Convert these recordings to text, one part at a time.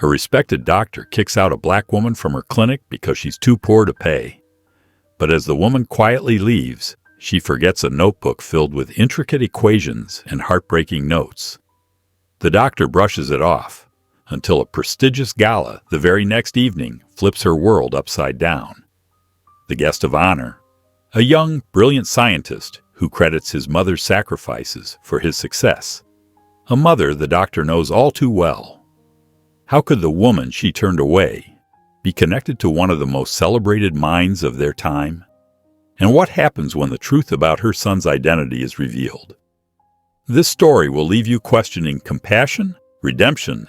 A respected doctor kicks out a black woman from her clinic because she's too poor to pay. But as the woman quietly leaves, she forgets a notebook filled with intricate equations and heartbreaking notes. The doctor brushes it off, until a prestigious gala the very next evening flips her world upside down. The guest of honor, a young, brilliant scientist who credits his mother's sacrifices for his success. A mother the doctor knows all too well. How could the woman she turned away be connected to one of the most celebrated minds of their time? And what happens when the truth about her son's identity is revealed? This story will leave you questioning compassion, redemption,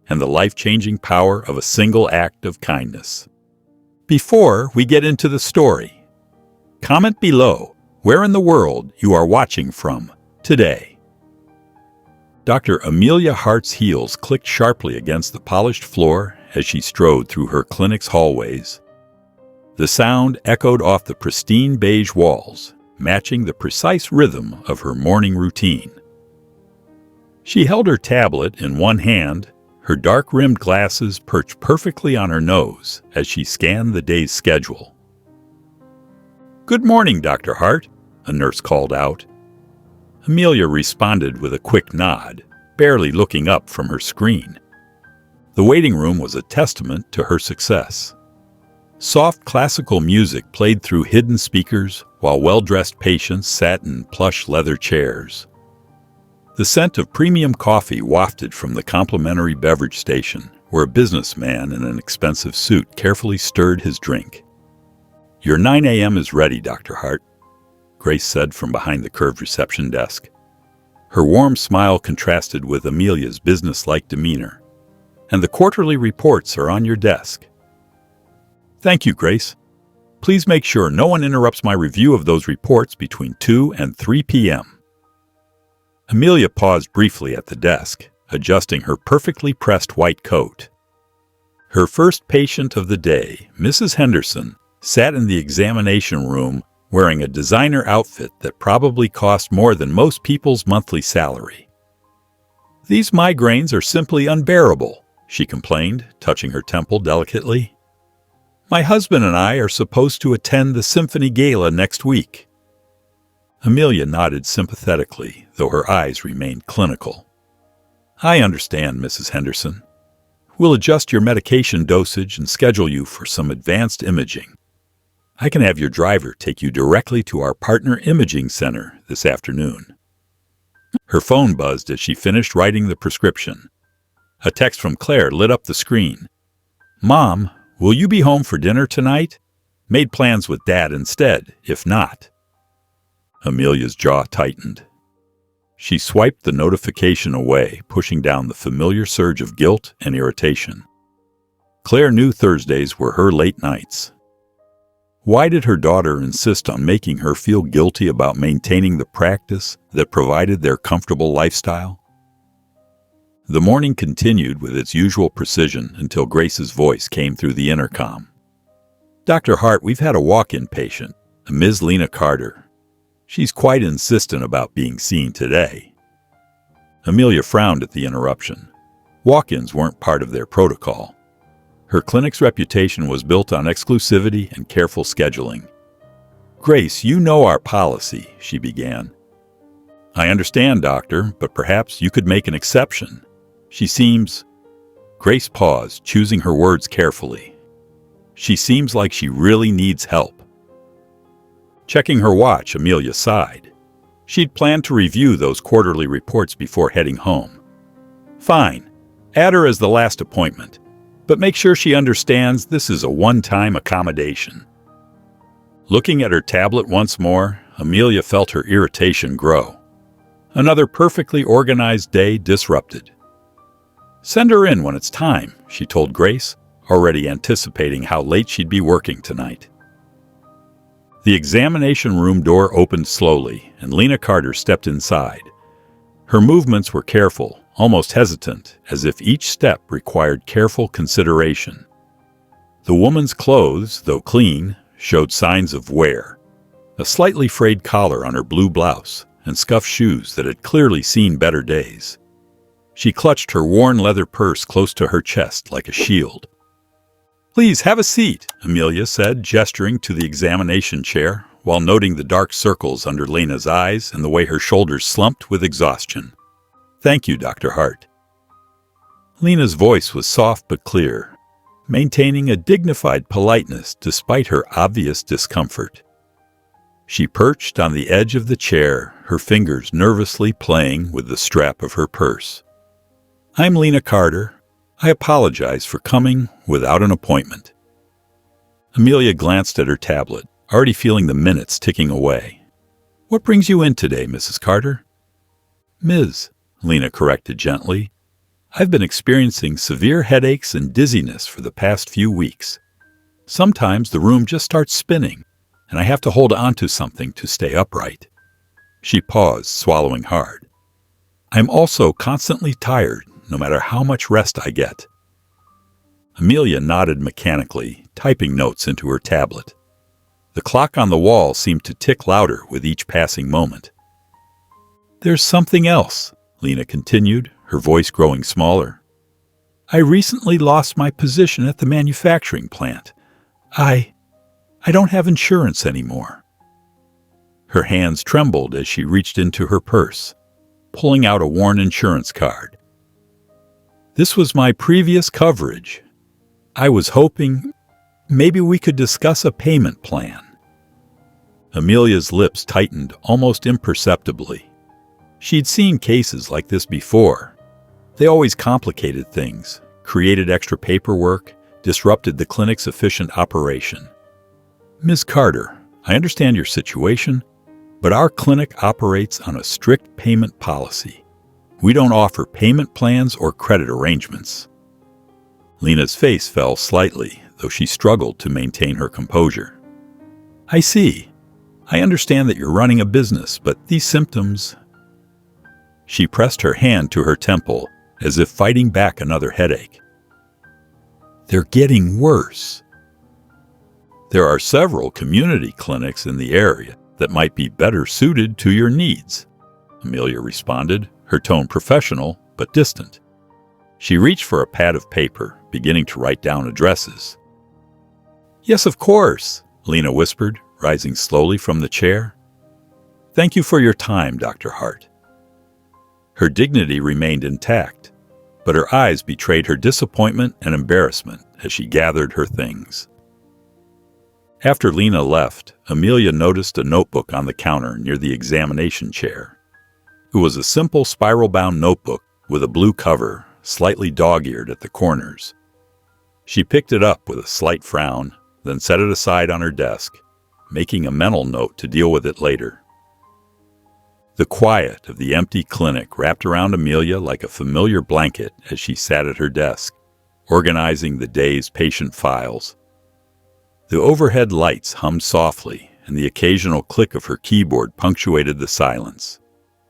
and the life-changing power of a single act of kindness. Before we get into the story, comment below where in the world you are watching from today. Dr. Amelia Hart's heels clicked sharply against the polished floor as she strode through her clinic's hallways. The sound echoed off the pristine beige walls, matching the precise rhythm of her morning routine. She held her tablet in one hand, her dark-rimmed glasses perched perfectly on her nose as she scanned the day's schedule. "Good morning, Dr. Hart," a nurse called out. Amelia responded with a quick nod, barely looking up from her screen. The waiting room was a testament to her success. Soft classical music played through hidden speakers while well-dressed patients sat in plush leather chairs. The scent of premium coffee wafted from the complimentary beverage station, where a businessman in an expensive suit carefully stirred his drink. "Your 9 a.m. is ready, Dr. Hart," Grace said from behind the curved reception desk. Her warm smile contrasted with Amelia's businesslike demeanor. "And the quarterly reports are on your desk." "Thank you, Grace. Please make sure no one interrupts my review of those reports between 2 and 3 p.m. Amelia paused briefly at the desk, adjusting her perfectly pressed white coat. Her first patient of the day, Mrs. Henderson, sat in the examination room wearing a designer outfit that probably cost more than most people's monthly salary. "These migraines are simply unbearable," she complained, touching her temple delicately. "My husband and I are supposed to attend the Symphony Gala next week." Amelia nodded sympathetically, though her eyes remained clinical. "I understand, Mrs. Henderson. We'll adjust your medication dosage and schedule you for some advanced imaging. I can have your driver take you directly to our partner imaging center this afternoon." Her phone buzzed as she finished writing the prescription. A text from Claire lit up the screen. "Mom, will you be home for dinner tonight? Made plans with Dad instead, if not." Amelia's jaw tightened. She swiped the notification away, pushing down the familiar surge of guilt and irritation. Claire knew Thursdays were her late nights. Why did her daughter insist on making her feel guilty about maintaining the practice that provided their comfortable lifestyle? The morning continued with its usual precision until Grace's voice came through the intercom. "Dr. Hart, we've had a walk-in patient, a Ms. Lena Carter. She's quite insistent about being seen today." Amelia frowned at the interruption. Walk-ins weren't part of their protocol. Her clinic's reputation was built on exclusivity and careful scheduling. "Grace, you know our policy," she began. "I understand, doctor, but perhaps you could make an exception. She seems—" Grace paused, choosing her words carefully. "She seems like she really needs help." Checking her watch, Amelia sighed. She'd planned to review those quarterly reports before heading home. "Fine. Add her as the last appointment. But make sure she understands this is a one-time accommodation." Looking at her tablet once more, Amelia felt her irritation grow. Another perfectly organized day disrupted. "Send her in when it's time," she told Grace, already anticipating how late she'd be working tonight. The examination room door opened slowly, and Lena Carter stepped inside. Her movements were careful, almost hesitant, as if each step required careful consideration. The woman's clothes, though clean, showed signs of wear. A slightly frayed collar on her blue blouse, and scuffed shoes that had clearly seen better days. She clutched her worn leather purse close to her chest like a shield. "Please have a seat," Amelia said, gesturing to the examination chair, while noting the dark circles under Lena's eyes and the way her shoulders slumped with exhaustion. "Thank you, Dr. Hart." Lena's voice was soft but clear, maintaining a dignified politeness despite her obvious discomfort. She perched on the edge of the chair, her fingers nervously playing with the strap of her purse. "I'm Lena Carter. I apologize for coming without an appointment." Amelia glanced at her tablet, already feeling the minutes ticking away. "What brings you in today, Mrs. Carter?" "Ms.," Lena corrected gently. "I've been experiencing severe headaches and dizziness for the past few weeks. Sometimes the room just starts spinning, and I have to hold on to something to stay upright." She paused, swallowing hard. "I'm also constantly tired, no matter how much rest I get." Amelia nodded mechanically, typing notes into her tablet. The clock on the wall seemed to tick louder with each passing moment. "There's something else," Lena continued, her voice growing smaller. "I recently lost my position at the manufacturing plant. I don't have insurance anymore." Her hands trembled as she reached into her purse, pulling out a worn insurance card. "This was my previous coverage. I was hoping maybe we could discuss a payment plan." Amelia's lips tightened almost imperceptibly. She'd seen cases like this before. They always complicated things, created extra paperwork, disrupted the clinic's efficient operation. "Ms. Carter, I understand your situation, but our clinic operates on a strict payment policy. We don't offer payment plans or credit arrangements." Lena's face fell slightly, though she struggled to maintain her composure. "I see. I understand that you're running a business, but these symptoms—" She pressed her hand to her temple, as if fighting back another headache. "They're getting worse." "There are several community clinics in the area that might be better suited to your needs," Amelia responded, her tone professional but distant. She reached for a pad of paper, beginning to write down addresses. "Yes, of course," Lena whispered, rising slowly from the chair. "Thank you for your time, Dr. Hart." Her dignity remained intact, but her eyes betrayed her disappointment and embarrassment as she gathered her things. After Lena left, Amelia noticed a notebook on the counter near the examination chair. It was a simple spiral-bound notebook with a blue cover, slightly dog-eared at the corners. She picked it up with a slight frown, then set it aside on her desk, making a mental note to deal with it later. The quiet of the empty clinic wrapped around Amelia like a familiar blanket as she sat at her desk, organizing the day's patient files. The overhead lights hummed softly, and the occasional click of her keyboard punctuated the silence.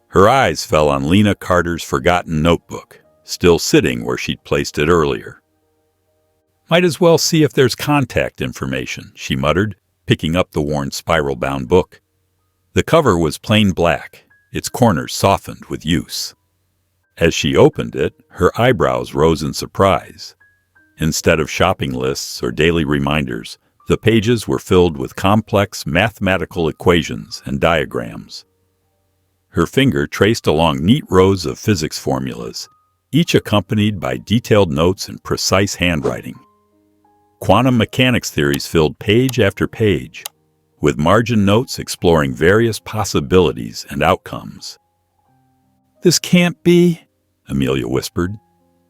Her eyes fell on Lena Carter's forgotten notebook, still sitting where she'd placed it earlier. "Might as well see if there's contact information," she muttered, picking up the worn spiral-bound book. The cover was plain black, its corners softened with use. As she opened it, her eyebrows rose in surprise. Instead of shopping lists or daily reminders, the pages were filled with complex mathematical equations and diagrams. Her finger traced along neat rows of physics formulas, each accompanied by detailed notes in precise handwriting. Quantum mechanics theories filled page after page, with margin notes exploring various possibilities and outcomes. "This can't be," Amelia whispered,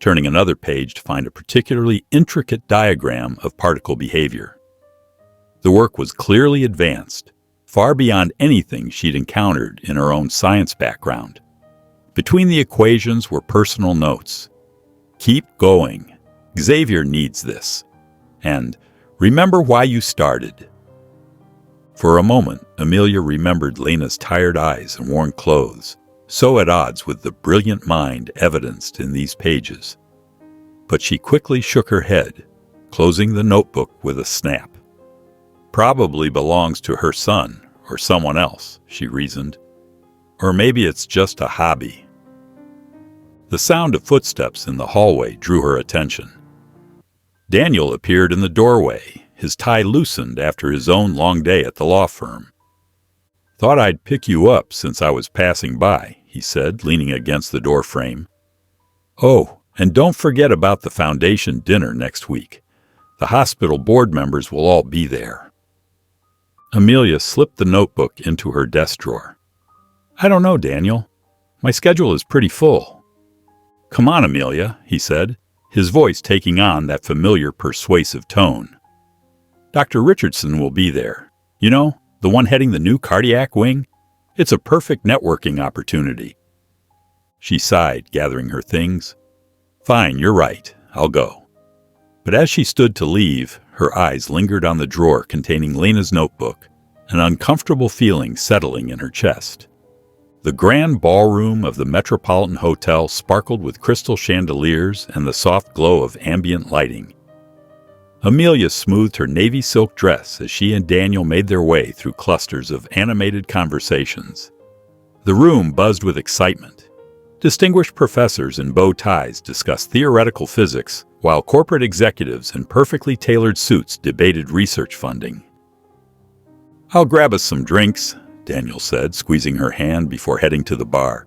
turning another page to find a particularly intricate diagram of particle behavior. The work was clearly advanced, far beyond anything she'd encountered in her own science background. Between the equations were personal notes. "Keep going. Xavier needs this." And "Remember why you started." For a moment, Amelia remembered Lena's tired eyes and worn clothes, so at odds with the brilliant mind evidenced in these pages. But she quickly shook her head, closing the notebook with a snap. "Probably belongs to her son or someone else," she reasoned. "Or maybe it's just a hobby." The sound of footsteps in the hallway drew her attention. Daniel appeared in the doorway, his tie loosened after his own long day at the law firm. "Thought I'd pick you up since I was passing by," he said, leaning against the door frame. "Oh, and don't forget about the foundation dinner next week. The hospital board members will all be there." Amelia slipped the notebook into her desk drawer. "I don't know, Daniel. My schedule is pretty full." "Come on, Amelia," he said, his voice taking on that familiar persuasive tone. "Dr. Richardson will be there. You know, the one heading the new cardiac wing? It's a perfect networking opportunity." She sighed, gathering her things. "Fine, you're right. I'll go." But as she stood to leave, her eyes lingered on the drawer containing Lena's notebook, an uncomfortable feeling settling in her chest. The grand ballroom of the Metropolitan Hotel sparkled with crystal chandeliers and the soft glow of ambient lighting. Amelia smoothed her navy silk dress as she and Daniel made their way through clusters of animated conversations. The room buzzed with excitement. Distinguished professors in bow ties discussed theoretical physics, while corporate executives in perfectly tailored suits debated research funding. "I'll grab us some drinks," Daniel said, squeezing her hand before heading to the bar.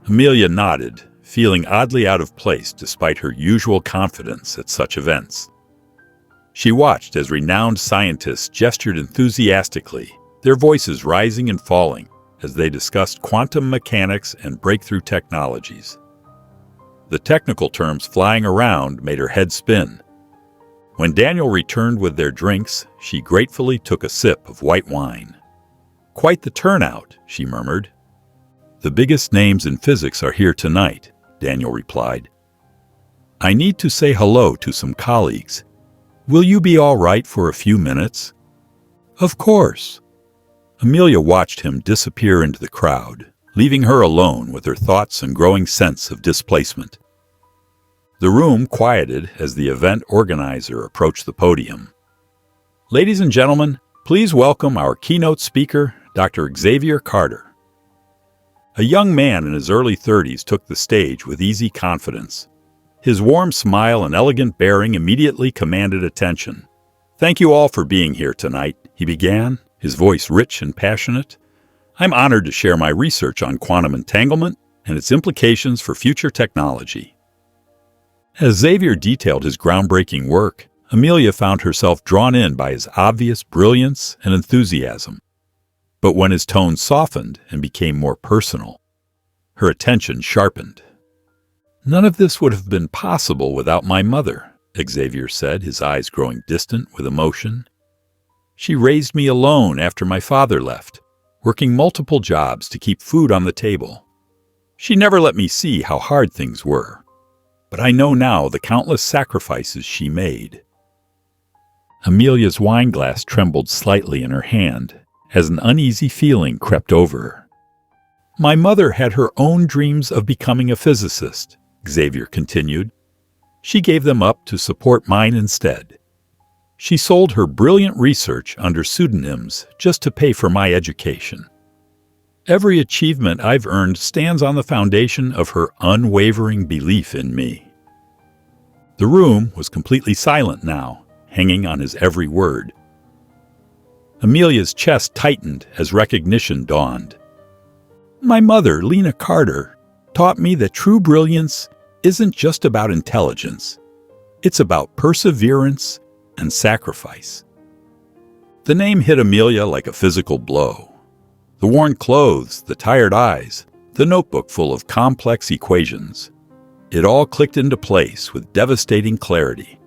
Amelia nodded, feeling oddly out of place despite her usual confidence at such events. She watched as renowned scientists gestured enthusiastically, their voices rising and falling as they discussed quantum mechanics and breakthrough technologies. The technical terms flying around made her head spin. When Daniel returned with their drinks, she gratefully took a sip of white wine. "Quite the turnout," she murmured. "The biggest names in physics are here tonight," Daniel replied. "I need to say hello to some colleagues. Will you be all right for a few minutes?" "Of course." Amelia watched him disappear into the crowd, leaving her alone with her thoughts and growing sense of displacement. The room quieted as the event organizer approached the podium. "Ladies and gentlemen, please welcome our keynote speaker, Dr. Xavier Carter." A young man in his early 30s took the stage with easy confidence. His warm smile and elegant bearing immediately commanded attention. "Thank you all for being here tonight," he began, his voice rich and passionate. "I'm honored to share my research on quantum entanglement and its implications for future technology." As Xavier detailed his groundbreaking work, Amelia found herself drawn in by his obvious brilliance and enthusiasm. But when his tone softened and became more personal, her attention sharpened. "None of this would have been possible without my mother," Xavier said, his eyes growing distant with emotion. "She raised me alone after my father left, working multiple jobs to keep food on the table. She never let me see how hard things were, but I know now the countless sacrifices she made." Amelia's wineglass trembled slightly in her hand as an uneasy feeling crept over her. "My mother had her own dreams of becoming a physicist," Xavier continued. "She gave them up to support mine instead. She sold her brilliant research under pseudonyms just to pay for my education. Every achievement I've earned stands on the foundation of her unwavering belief in me." The room was completely silent now, hanging on his every word. Amelia's chest tightened as recognition dawned. "My mother, Lena Carter, taught me that true brilliance isn't just about intelligence. It's about perseverance and sacrifice." The name hit Amelia like a physical blow. The worn clothes, the tired eyes, the notebook full of complex equations. It all clicked into place with devastating clarity.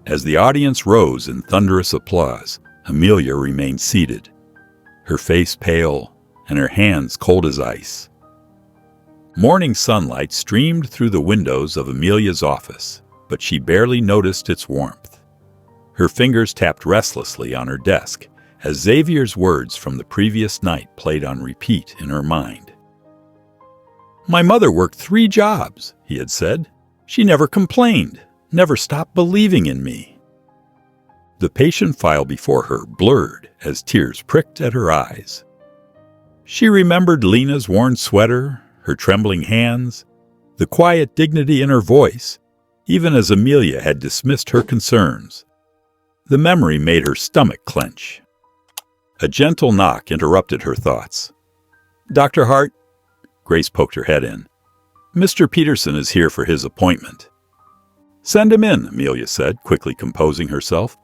As the audience rose in thunderous applause, Amelia remained seated, her face pale and her hands cold as ice. Morning sunlight streamed through the windows of Amelia's office, but she barely noticed its warmth. Her fingers tapped restlessly on her desk as Xavier's words from the previous night played on repeat in her mind. "My mother worked 3 jobs," he had said. "She never complained, never stopped believing in me." The patient file before her blurred as tears pricked at her eyes. She remembered Lena's worn sweater, her trembling hands, the quiet dignity in her voice, even as Amelia had dismissed her concerns. The memory made her stomach clench. A gentle knock interrupted her thoughts. "Dr. Hart?" Grace poked her head in. "Mr. Peterson is here for his appointment." "Send him in," Amelia said, quickly composing herself.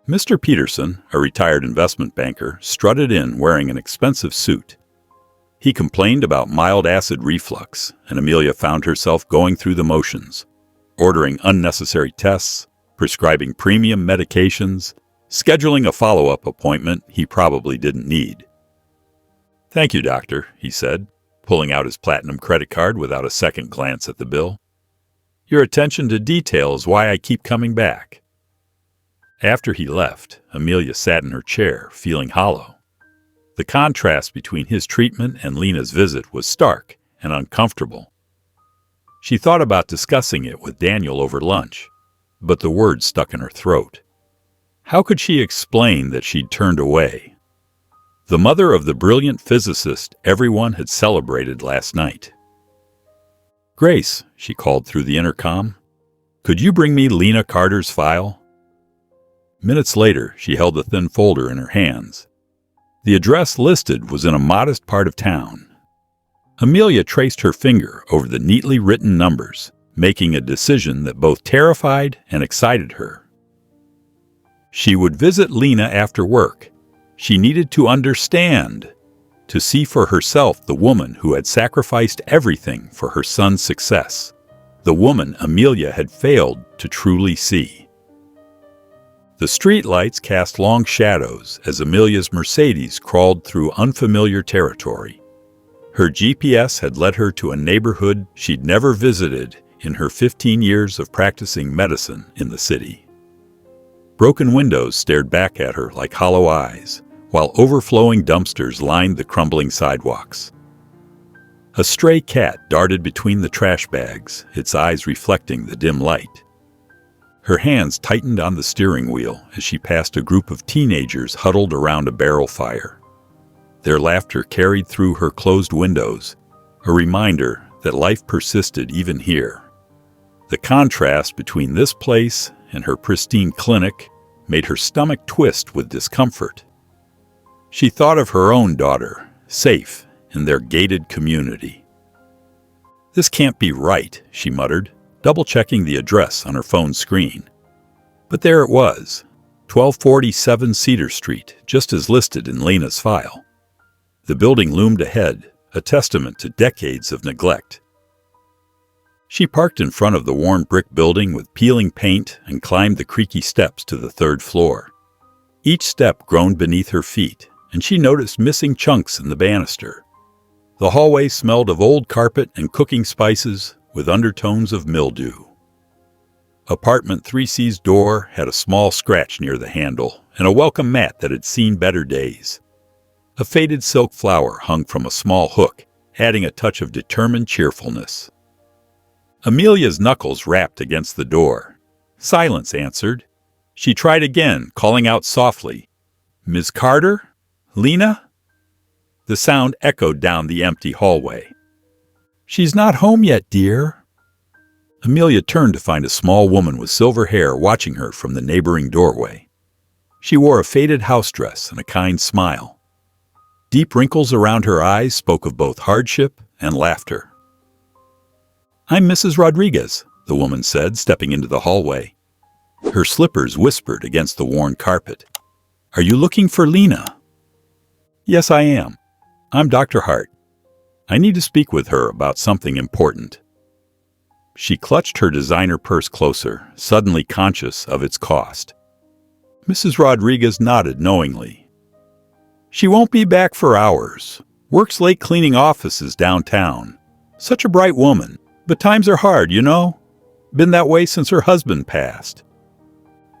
Mr. Peterson, a retired investment banker, strutted in wearing an expensive suit. He complained about mild acid reflux, and Amelia found herself going through the motions, ordering unnecessary tests, prescribing premium medications, scheduling a follow-up appointment he probably didn't need. "Thank you, doctor," he said, pulling out his platinum credit card without a second glance at the bill. "Your attention to detail is why I keep coming back." After he left, Amelia sat in her chair, feeling hollow. The contrast between his treatment and Lena's visit was stark and uncomfortable. She thought about discussing it with Daniel over lunch, but the words stuck in her throat. How could she explain that she'd turned away? The mother of the brilliant physicist everyone had celebrated last night. "Grace," she called through the intercom, "could you bring me Lena Carter's file?" Minutes later, she held the thin folder in her hands. The address listed was in a modest part of town. Amelia traced her finger over the neatly written numbers, making a decision that both terrified and excited her. She would visit Lena after work. She needed to understand, to see for herself the woman who had sacrificed everything for her son's success, the woman Amelia had failed to truly see. The streetlights cast long shadows as Amelia's Mercedes crawled through unfamiliar territory. Her GPS had led her to a neighborhood she'd never visited in her 15 years of practicing medicine in the city. Broken windows stared back at her like hollow eyes, while overflowing dumpsters lined the crumbling sidewalks. A stray cat darted between the trash bags, its eyes reflecting the dim light. Her hands tightened on the steering wheel as she passed a group of teenagers huddled around a barrel fire. Their laughter carried through her closed windows, a reminder that life persisted even here. The contrast between this place and her pristine clinic made her stomach twist with discomfort. She thought of her own daughter, safe in their gated community. "This can't be right," she muttered, double-checking the address on her phone screen. But there it was, 1247 Cedar Street, just as listed in Lena's file. The building loomed ahead, a testament to decades of neglect. She parked in front of the worn brick building with peeling paint and climbed the creaky steps to the third floor. Each step groaned beneath her feet, and she noticed missing chunks in the banister. The hallway smelled of old carpet and cooking spices, with undertones of mildew. Apartment 3C's door had a small scratch near the handle and a welcome mat that had seen better days. A faded silk flower hung from a small hook, adding a touch of determined cheerfulness. Amelia's knuckles rapped against the door. Silence answered. She tried again, calling out softly, "Ms. Carter? Lena?" The sound echoed down the empty hallway. "She's not home yet, dear." Amelia turned to find a small woman with silver hair watching her from the neighboring doorway. She wore a faded house dress and a kind smile. Deep wrinkles around her eyes spoke of both hardship and laughter. "I'm Mrs. Rodriguez," the woman said, stepping into the hallway. Her slippers whispered against the worn carpet. "Are you looking for Lena?" "Yes, I am. I'm Dr. Hart. I need to speak with her about something important." She clutched her designer purse closer, suddenly conscious of its cost. Mrs. Rodriguez nodded knowingly. "She won't be back for hours. Works late cleaning offices downtown. Such a bright woman, but times are hard, you know. Been that way since her husband passed."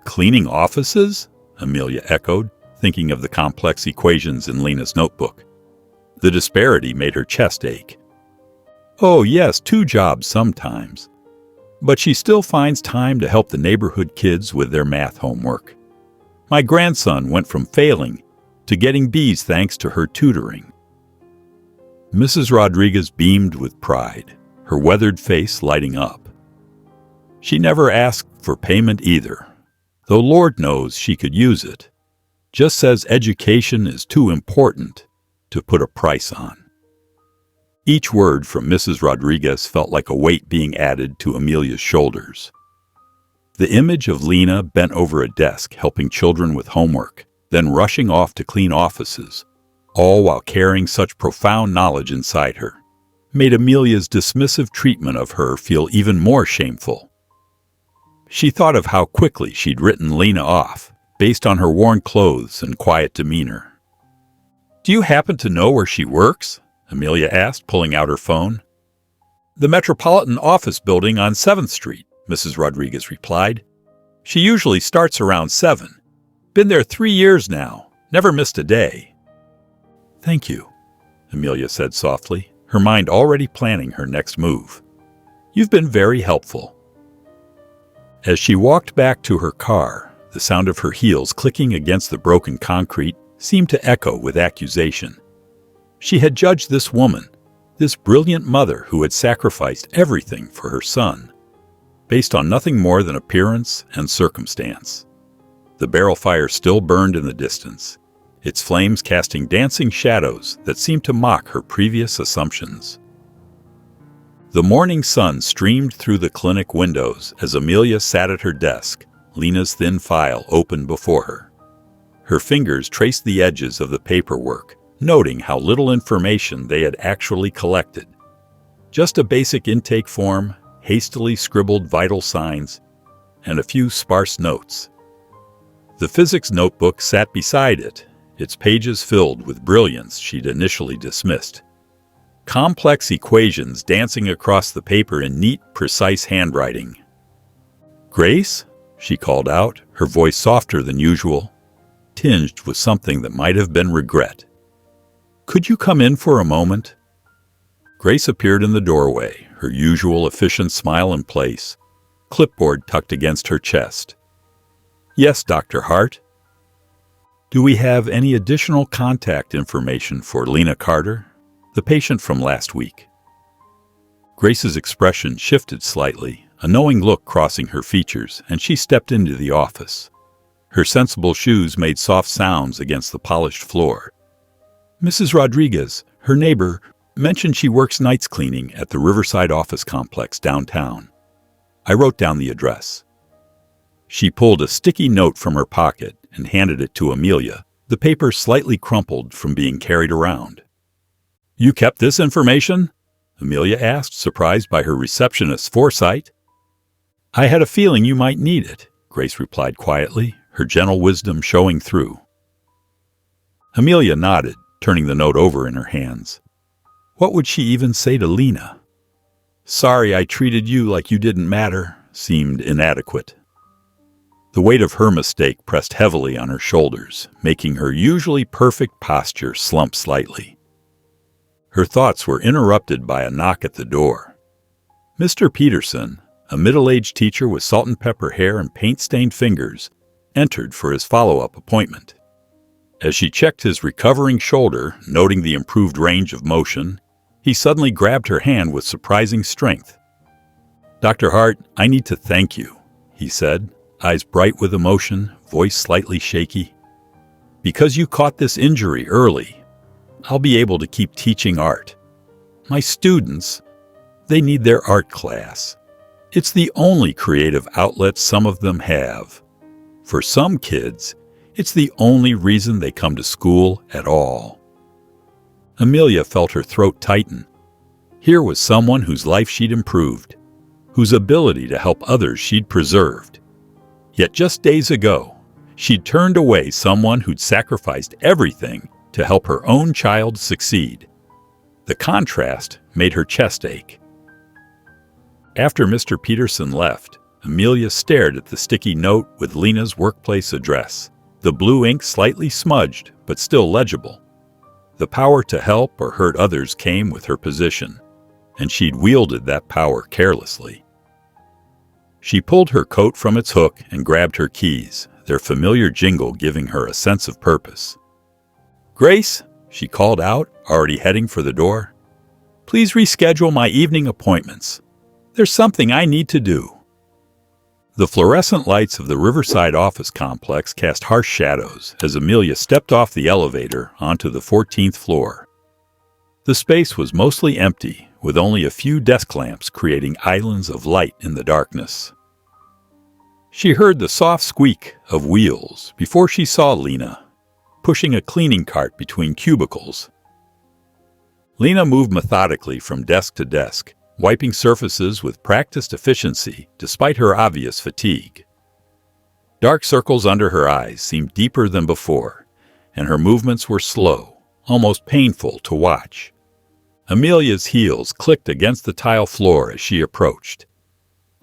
"Cleaning offices?" Amelia echoed, thinking of the complex equations in Lena's notebook. The disparity made her chest ache. "Oh yes, 2 jobs sometimes. But she still finds time to help the neighborhood kids with their math homework. My grandson went from failing to getting B's thanks to her tutoring." Mrs. Rodriguez beamed with pride. her weathered face lighting up. She never asked for payment either, though Lord knows she could use it. Just says education is too important to put a price on. Each word from Mrs. Rodriguez felt like a weight being added to Amelia's shoulders. The image of Lena bent over a desk helping children with homework, then rushing off to clean offices, all while carrying such profound knowledge inside her, made Amelia's dismissive treatment of her feel even more shameful. She thought of how quickly she'd written Lena off, based on her worn clothes and quiet demeanor. "Do you happen to know where she works?" Amelia asked, pulling out her phone. "The Metropolitan Office Building on 7th Street, Mrs. Rodriguez replied. "She usually starts around 7. Been there 3 years now, never missed a day." "Thank you," Amelia said softly, her mind already planning her next move. "You've been very helpful." As she walked back to her car, the sound of her heels clicking against the broken concrete seemed to echo with accusation. She had judged this woman, this brilliant mother who had sacrificed everything for her son, based on nothing more than appearance and circumstance. The barrel fire still burned in the distance, its flames casting dancing shadows that seemed to mock her previous assumptions. The morning sun streamed through the clinic windows as Amelia sat at her desk, Lena's thin file open before her. Her fingers traced the edges of the paperwork, noting how little information they had actually collected. Just a basic intake form, hastily scribbled vital signs, and a few sparse notes. The physics notebook sat beside it, its pages filled with brilliance she'd initially dismissed. Complex equations dancing across the paper in neat, precise handwriting. "Grace?" she called out, her voice softer than usual, tinged with something that might have been regret. "Could you come in for a moment?" Grace appeared in the doorway, her usual efficient smile in place, clipboard tucked against her chest. "Yes, Dr. Hart." "Do we have any additional contact information for Lena Carter, the patient from last week?" Grace's expression shifted slightly, a knowing look crossing her features, and she stepped into the office. Her sensible shoes made soft sounds against the polished floor. "Mrs. Rodriguez, her neighbor, mentioned she works nights cleaning at the Riverside office complex downtown. I wrote down the address." She pulled a sticky note from her pocket and handed it to Amelia, the paper slightly crumpled from being carried around. "You kept this information?" Amelia asked, surprised by her receptionist's foresight. "I had a feeling you might need it," Grace replied quietly, her gentle wisdom showing through. Amelia nodded, turning the note over in her hands. What would she even say to Lena? "Sorry I treated you like you didn't matter," seemed inadequate. The weight of her mistake pressed heavily on her shoulders, making her usually perfect posture slump slightly. Her thoughts were interrupted by a knock at the door. Mr. Peterson, a middle-aged teacher with salt and pepper hair and paint-stained fingers, entered for his follow-up appointment. As she checked his recovering shoulder, noting the improved range of motion, he suddenly grabbed her hand with surprising strength. "Dr. Hart, I need to thank you," he said, eyes bright with emotion, voice slightly shaky. "Because you caught this injury early, I'll be able to keep teaching art. My students, they need their art class. It's the only creative outlet some of them have. For some kids, it's the only reason they come to school at all." Amelia felt her throat tighten. Here was someone whose life she'd improved, whose ability to help others she'd preserved. Yet just days ago, she'd turned away someone who'd sacrificed everything to help her own child succeed. The contrast made her chest ache. After Mr. Peterson left, Amelia stared at the sticky note with Lena's workplace address, the blue ink slightly smudged but still legible. The power to help or hurt others came with her position, and she'd wielded that power carelessly. She pulled her coat from its hook and grabbed her keys, their familiar jingle giving her a sense of purpose. "Grace," she called out, already heading for the door. Please reschedule my evening appointments. There's something I need to do." The fluorescent lights of the Riverside office complex cast harsh shadows as Amelia stepped off the elevator onto the 14th floor. The space was mostly empty, with only a few desk lamps creating islands of light in the darkness. She heard the soft squeak of wheels before she saw Lena, pushing a cleaning cart between cubicles. Lena moved methodically from desk to desk, wiping surfaces with practiced efficiency despite her obvious fatigue. Dark circles under her eyes seemed deeper than before, and her movements were slow, almost painful to watch. Amelia's heels clicked against the tile floor as she approached.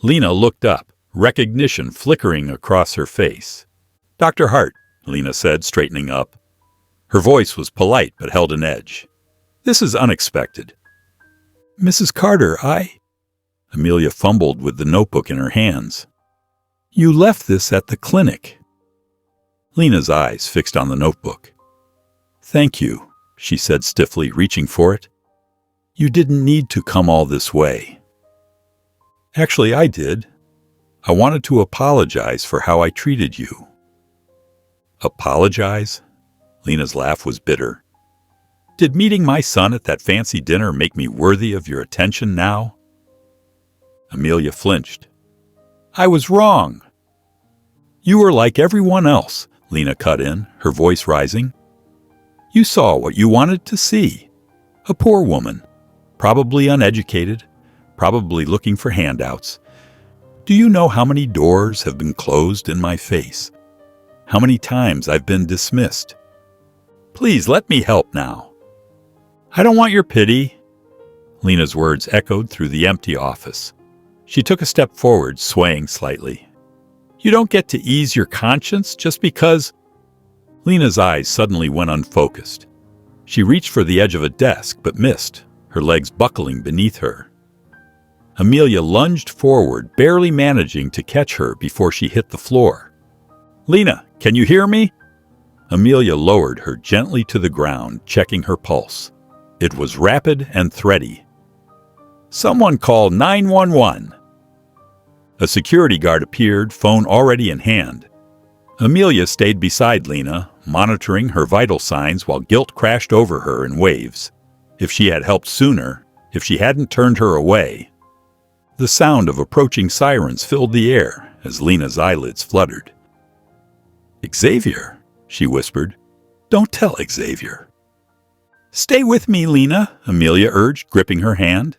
Lena looked up, recognition flickering across her face. "Dr. Hart," Lena said, straightening up. Her voice was polite but held an edge. "This is unexpected." "Mrs. Carter, Amelia fumbled with the notebook in her hands. "You left this at the clinic." Lena's eyes fixed on the notebook. "Thank you," she said stiffly, reaching for it. "You didn't need to come all this way." "Actually, I did. I wanted to apologize for how I treated you." "Apologize?" Lena's laugh was bitter. "Did meeting my son at that fancy dinner make me worthy of your attention now?" Amelia flinched. "I was wrong." "You were like everyone else," Lena cut in, her voice rising. "You saw what you wanted to see. A poor woman, probably uneducated, probably looking for handouts. Do you know how many doors have been closed in my face? How many times I've been dismissed? Please let me help now." "I don't want your pity." Lena's words echoed through the empty office. She took a step forward, swaying slightly. "You don't get to ease your conscience just because—" Lena's eyes suddenly went unfocused. She reached for the edge of a desk but missed, her legs buckling beneath her. Amelia lunged forward, barely managing to catch her before she hit the floor. "Lena, can you hear me?" Amelia lowered her gently to the ground, checking her pulse. It was rapid and thready. "Someone call 911. A security guard appeared, phone already in hand. Amelia stayed beside Lena, monitoring her vital signs while guilt crashed over her in waves. If she had helped sooner, if she hadn't turned her away. The sound of approaching sirens filled the air as Lena's eyelids fluttered. "Xavier," she whispered. "Don't tell Xavier." "Stay with me, Lena," Amelia urged, gripping her hand.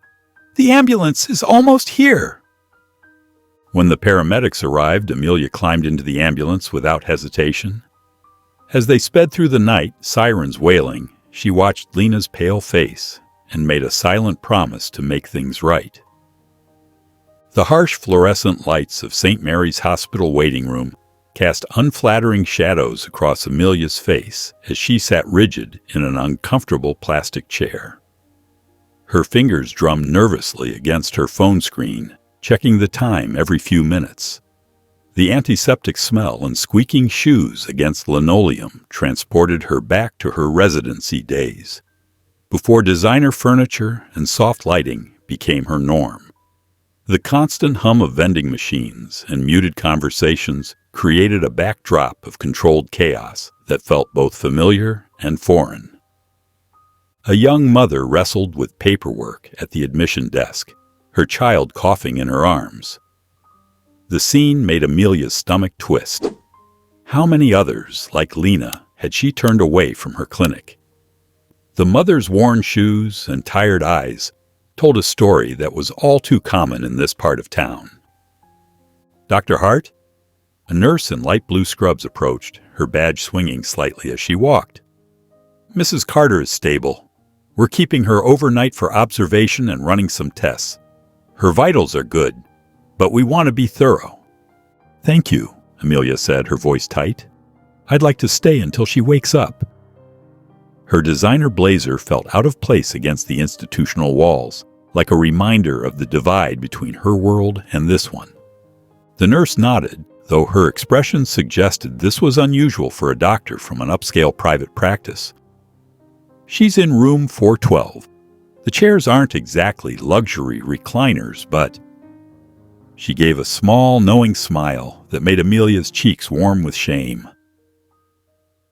"The ambulance is almost here." When the paramedics arrived, Amelia climbed into the ambulance without hesitation. As they sped through the night, sirens wailing, she watched Lena's pale face and made a silent promise to make things right. The harsh fluorescent lights of St. Mary's Hospital waiting room cast unflattering shadows across Amelia's face as she sat rigid in an uncomfortable plastic chair. Her fingers drummed nervously against her phone screen, checking the time every few minutes. The antiseptic smell and squeaking shoes against linoleum transported her back to her residency days, before designer furniture and soft lighting became her norm. The constant hum of vending machines and muted conversations created a backdrop of controlled chaos that felt both familiar and foreign. A young mother wrestled with paperwork at the admission desk, her child coughing in her arms. The scene made Amelia's stomach twist. How many others, like Lena, had she turned away from her clinic? The mother's worn shoes and tired eyes told a story that was all too common in this part of town. "Dr. Hart?" A nurse in light blue scrubs approached, her badge swinging slightly as she walked. "Mrs. Carter is stable. We're keeping her overnight for observation and running some tests. Her vitals are good, but we want to be thorough." "Thank you," Amelia said, her voice tight. "I'd like to stay until she wakes up." Her designer blazer felt out of place against the institutional walls, like a reminder of the divide between her world and this one. The nurse nodded, though her expression suggested this was unusual for a doctor from an upscale private practice. "She's in room 412. The chairs aren't exactly luxury recliners, but... She gave a small, knowing smile that made Amelia's cheeks warm with shame.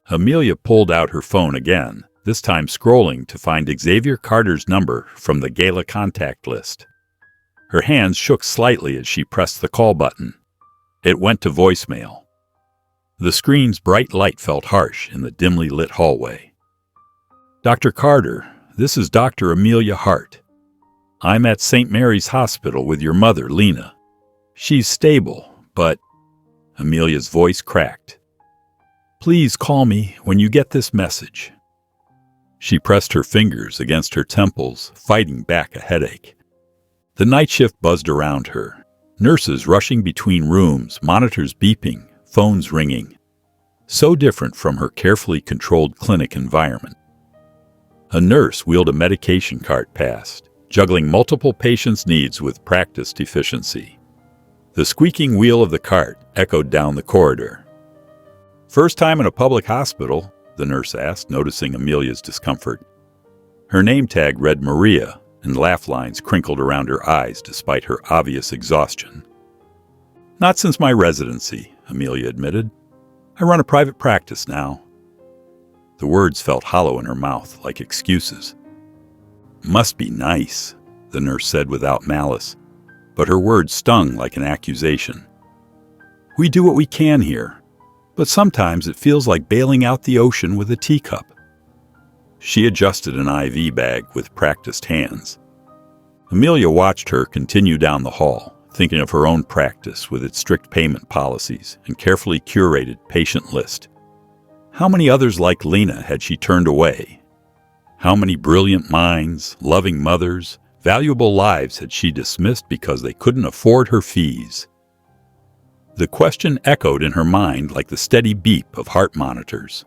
Amelia pulled out her phone again, this time scrolling to find Xavier Carter's number from the Gala contact list. Her hands shook slightly as she pressed the call button. It went to voicemail. The screen's bright light felt harsh in the dimly lit hallway. Dr. Carter, this is Dr. Amelia Hart. I'm at St. Mary's Hospital with your mother, Lena. She's stable, but... Amelia's voice cracked. Please call me when you get this message. She pressed her fingers against her temples, fighting back a headache. The night shift buzzed around her. Nurses rushing between rooms, monitors beeping, phones ringing. So different from her carefully controlled clinic environment. A nurse wheeled a medication cart past, juggling multiple patients' needs with practiced efficiency. The squeaking wheel of the cart echoed down the corridor. First time in a public hospital? The nurse asked, noticing Amelia's discomfort. Her name tag read Maria, and laugh lines crinkled around her eyes despite her obvious exhaustion. Not since my residency, Amelia admitted. I run a private practice now. The words felt hollow in her mouth, like excuses. Must be nice, the nurse said without malice, but her words stung like an accusation. We do what we can here, but sometimes it feels like bailing out the ocean with a teacup. She adjusted an IV bag with practiced hands. Amelia watched her continue down the hall, thinking of her own practice with its strict payment policies and carefully curated patient list. How many others like Lena had she turned away? How many brilliant minds, loving mothers, valuable lives had she dismissed because they couldn't afford her fees? The question echoed in her mind like the steady beep of heart monitors.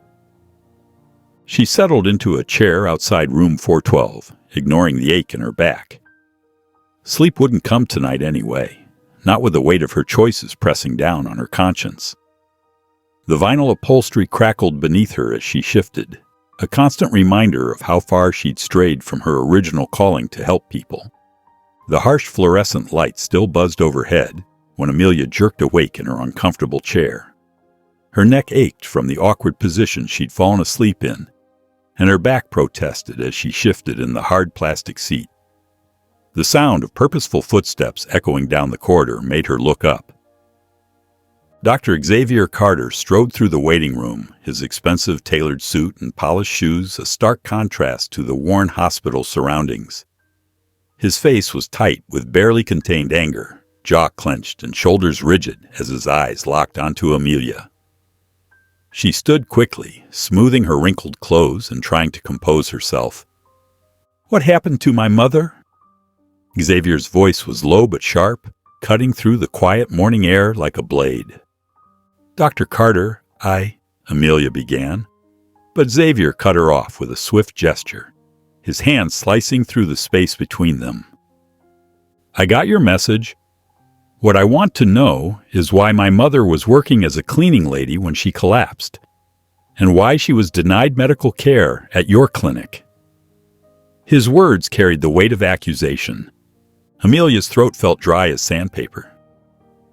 She settled into a chair outside room 412, ignoring the ache in her back. Sleep wouldn't come tonight anyway, not with the weight of her choices pressing down on her conscience. The vinyl upholstery crackled beneath her as she shifted, a constant reminder of how far she'd strayed from her original calling to help people. The harsh fluorescent light still buzzed overhead when Amelia jerked awake in her uncomfortable chair. Her neck ached from the awkward position she'd fallen asleep in, and her back protested as she shifted in the hard plastic seat. The sound of purposeful footsteps echoing down the corridor made her look up. Dr. Xavier Carter strode through the waiting room, his expensive tailored suit and polished shoes a stark contrast to the worn hospital surroundings. His face was tight with barely contained anger, jaw clenched and shoulders rigid as his eyes locked onto Amelia. She stood quickly, smoothing her wrinkled clothes and trying to compose herself. What happened to my mother? Xavier's voice was low but sharp, cutting through the quiet morning air like a blade. Dr. Carter, Amelia began, but Xavier cut her off with a swift gesture, his hand slicing through the space between them. I got your message. What I want to know is why my mother was working as a cleaning lady when she collapsed, and why she was denied medical care at your clinic. His words carried the weight of accusation. Amelia's throat felt dry as sandpaper.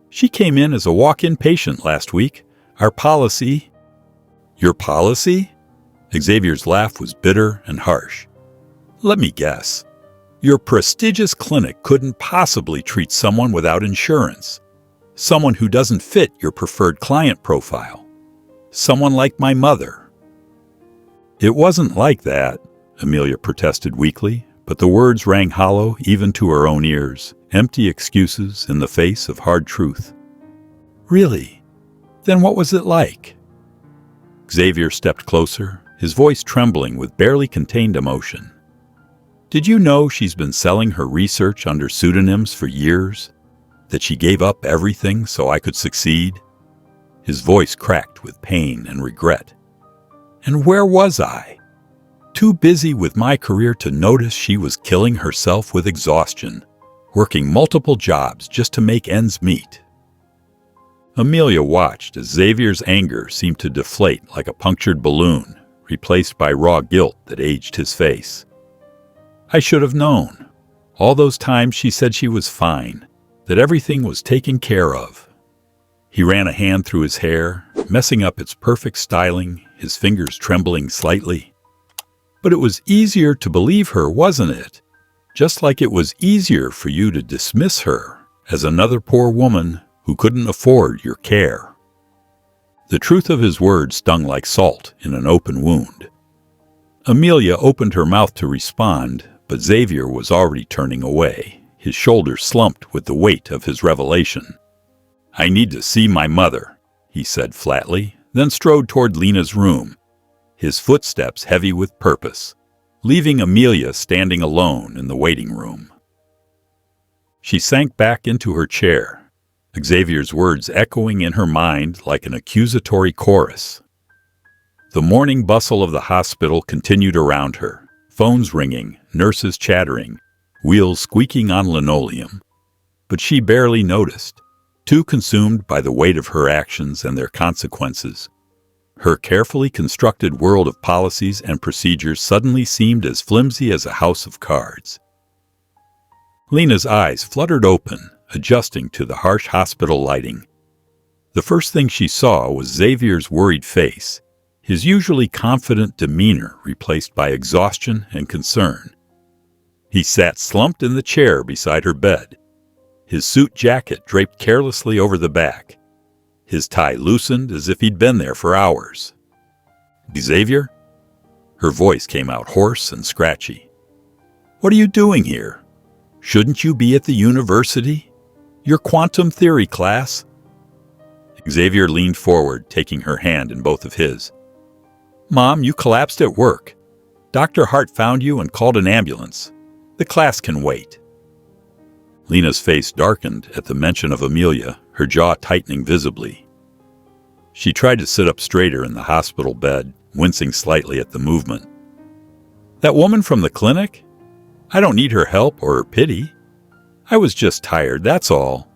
She came in as a walk-in patient last week. Our policy... Your policy? Xavier's laugh was bitter and harsh. Let me guess. Your prestigious clinic couldn't possibly treat someone without insurance. Someone who doesn't fit your preferred client profile. Someone like my mother. It wasn't like that, Amelia protested weakly, but the words rang hollow even to her own ears, empty excuses in the face of hard truth. Really? Then what was it like? Xavier stepped closer, his voice trembling with barely contained emotion. Did you know she's been selling her research under pseudonyms for years? That she gave up everything so I could succeed? His voice cracked with pain and regret. And where was I? Too busy with my career to notice she was killing herself with exhaustion, working multiple jobs just to make ends meet. Amelia watched as Xavier's anger seemed to deflate like a punctured balloon, replaced by raw guilt that aged his face. I should have known. All those times she said she was fine, that everything was taken care of. He ran a hand through his hair, messing up its perfect styling, his fingers trembling slightly. But it was easier to believe her, wasn't it? Just like it was easier for you to dismiss her as another poor woman who couldn't afford your care. The truth of his words stung like salt in an open wound. Amelia opened her mouth to respond, but Xavier was already turning away, his shoulders slumped with the weight of his revelation. I need to see my mother, he said flatly, then strode toward Lena's room, his footsteps heavy with purpose, leaving Amelia standing alone in the waiting room. She sank back into her chair, Xavier's words echoing in her mind like an accusatory chorus. The morning bustle of the hospital continued around her, phones ringing, nurses chattering, wheels squeaking on linoleum. But she barely noticed, too consumed by the weight of her actions and their consequences. Her carefully constructed world of policies and procedures suddenly seemed as flimsy as a house of cards. Lena's eyes fluttered open, adjusting to the harsh hospital lighting. The first thing she saw was Xavier's worried face, his usually confident demeanor replaced by exhaustion and concern. He sat slumped in the chair beside her bed, his suit jacket draped carelessly over the back, his tie loosened as if he'd been there for hours. Xavier? Her voice came out hoarse and scratchy. What are you doing here? Shouldn't you be at the university? Your quantum theory class? Xavier leaned forward, taking her hand in both of his. Mom, you collapsed at work. Dr. Hart found you and called an ambulance. The class can wait. Lena's face darkened at the mention of Amelia, her jaw tightening visibly. She tried to sit up straighter in the hospital bed, wincing slightly at the movement. That woman from the clinic? I don't need her help or her pity. I was just tired, that's all.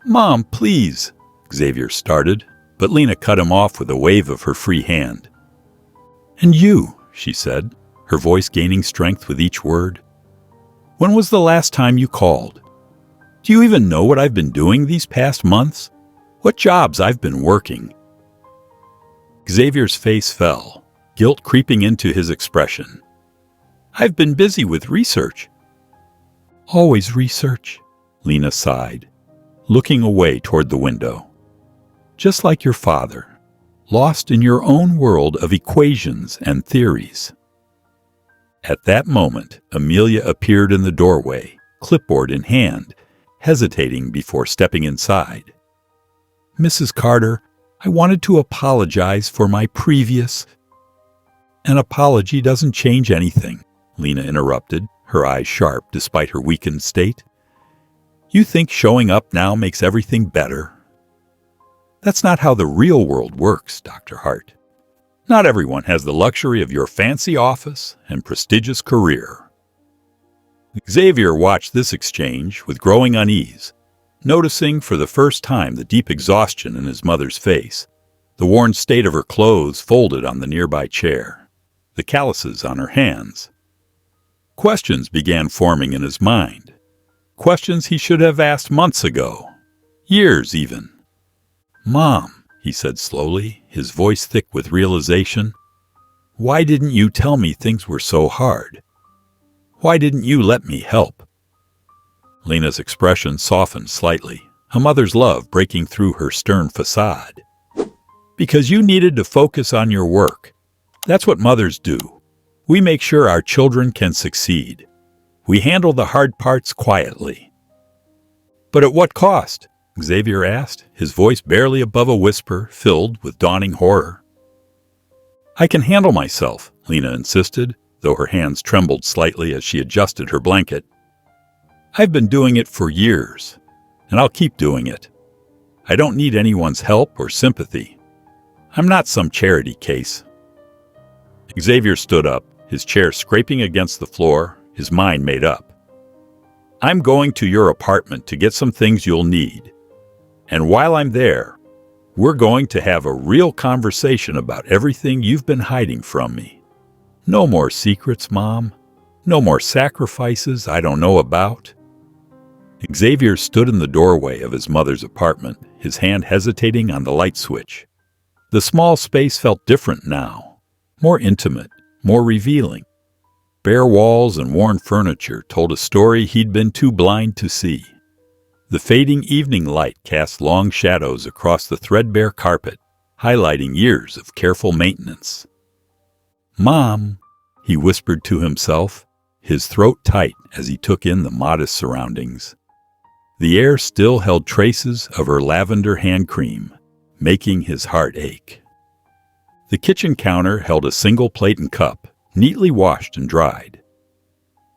Mom, please, Xavier started, but Lena cut him off with a wave of her free hand. And you, she said, her voice gaining strength with each word. When was the last time you called? Do you even know what I've been doing these past months? What jobs I've been working? Xavier's face fell, guilt creeping into his expression. I've been busy with research. Always research, Lena sighed, looking away toward the window. Just like your father, lost in your own world of equations and theories. At that moment, Amelia appeared in the doorway, clipboard in hand, hesitating before stepping inside. Mrs. Carter, I wanted to apologize for my previous... An apology doesn't change anything, Lena interrupted, her eyes sharp despite her weakened state. You think showing up now makes everything better? That's not how the real world works, Dr. Hart. Not everyone has the luxury of your fancy office and prestigious career. Xavier watched this exchange with growing unease, noticing for the first time the deep exhaustion in his mother's face, the worn state of her clothes folded on the nearby chair, the calluses on her hands. Questions began forming in his mind, questions he should have asked months ago, years even. Mom, he said slowly, his voice thick with realization, why didn't you tell me things were so hard? Why didn't you let me help? Lena's expression softened slightly, a mother's love breaking through her stern facade. Because you needed to focus on your work. That's what mothers do. We make sure our children can succeed. We handle the hard parts quietly. But at what cost? Xavier asked, his voice barely above a whisper, filled with dawning horror. I can handle myself, Lena insisted, though her hands trembled slightly as she adjusted her blanket. I've been doing it for years, and I'll keep doing it. I don't need anyone's help or sympathy. I'm not some charity case. Xavier stood up, his chair scraping against the floor, his mind made up. I'm going to your apartment to get some things you'll need. And while I'm there, we're going to have a real conversation about everything you've been hiding from me. No more secrets, Mom. No more sacrifices I don't know about. Xavier stood in the doorway of his mother's apartment, his hand hesitating on the light switch. The small space felt different now, more intimate, more revealing. Bare walls and worn furniture told a story he'd been too blind to see. The fading evening light cast long shadows across the threadbare carpet, highlighting years of careful maintenance. "Mom," he whispered to himself, his throat tight as he took in the modest surroundings. The air still held traces of her lavender hand cream, making his heart ache. The kitchen counter held a single plate and cup, neatly washed and dried.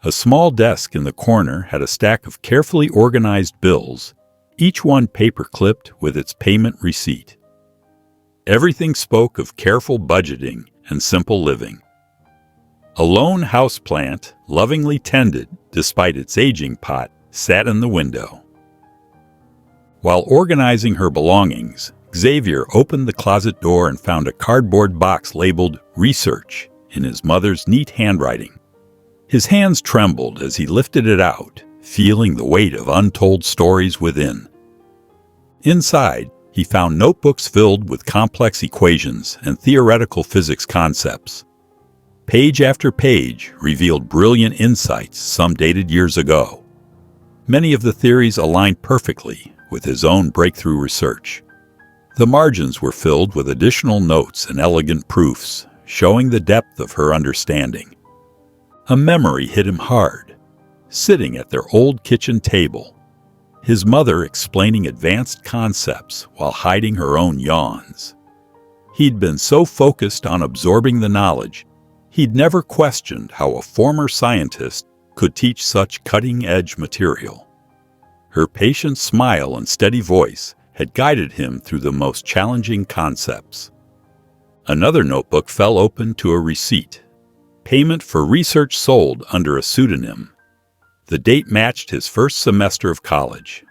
A small desk in the corner had a stack of carefully organized bills, each one paper-clipped with its payment receipt. Everything spoke of careful budgeting and simple living. A lone houseplant, lovingly tended despite its aging pot, sat in the window. While organizing her belongings, Xavier opened the closet door and found a cardboard box labeled "Research" in his mother's neat handwriting. His hands trembled as he lifted it out, feeling the weight of untold stories within. Inside, he found notebooks filled with complex equations and theoretical physics concepts. Page after page revealed brilliant insights, some dated years ago. Many of the theories aligned perfectly with his own breakthrough research. The margins were filled with additional notes and elegant proofs, showing the depth of her understanding. A memory hit him hard. Sitting at their old kitchen table, his mother explaining advanced concepts while hiding her own yawns. He'd been so focused on absorbing the knowledge, he'd never questioned how a former scientist could teach such cutting-edge material. Her patient smile and steady voice had guided him through the most challenging concepts. Another notebook fell open to a receipt. Payment for research sold under a pseudonym. The date matched his first semester of college.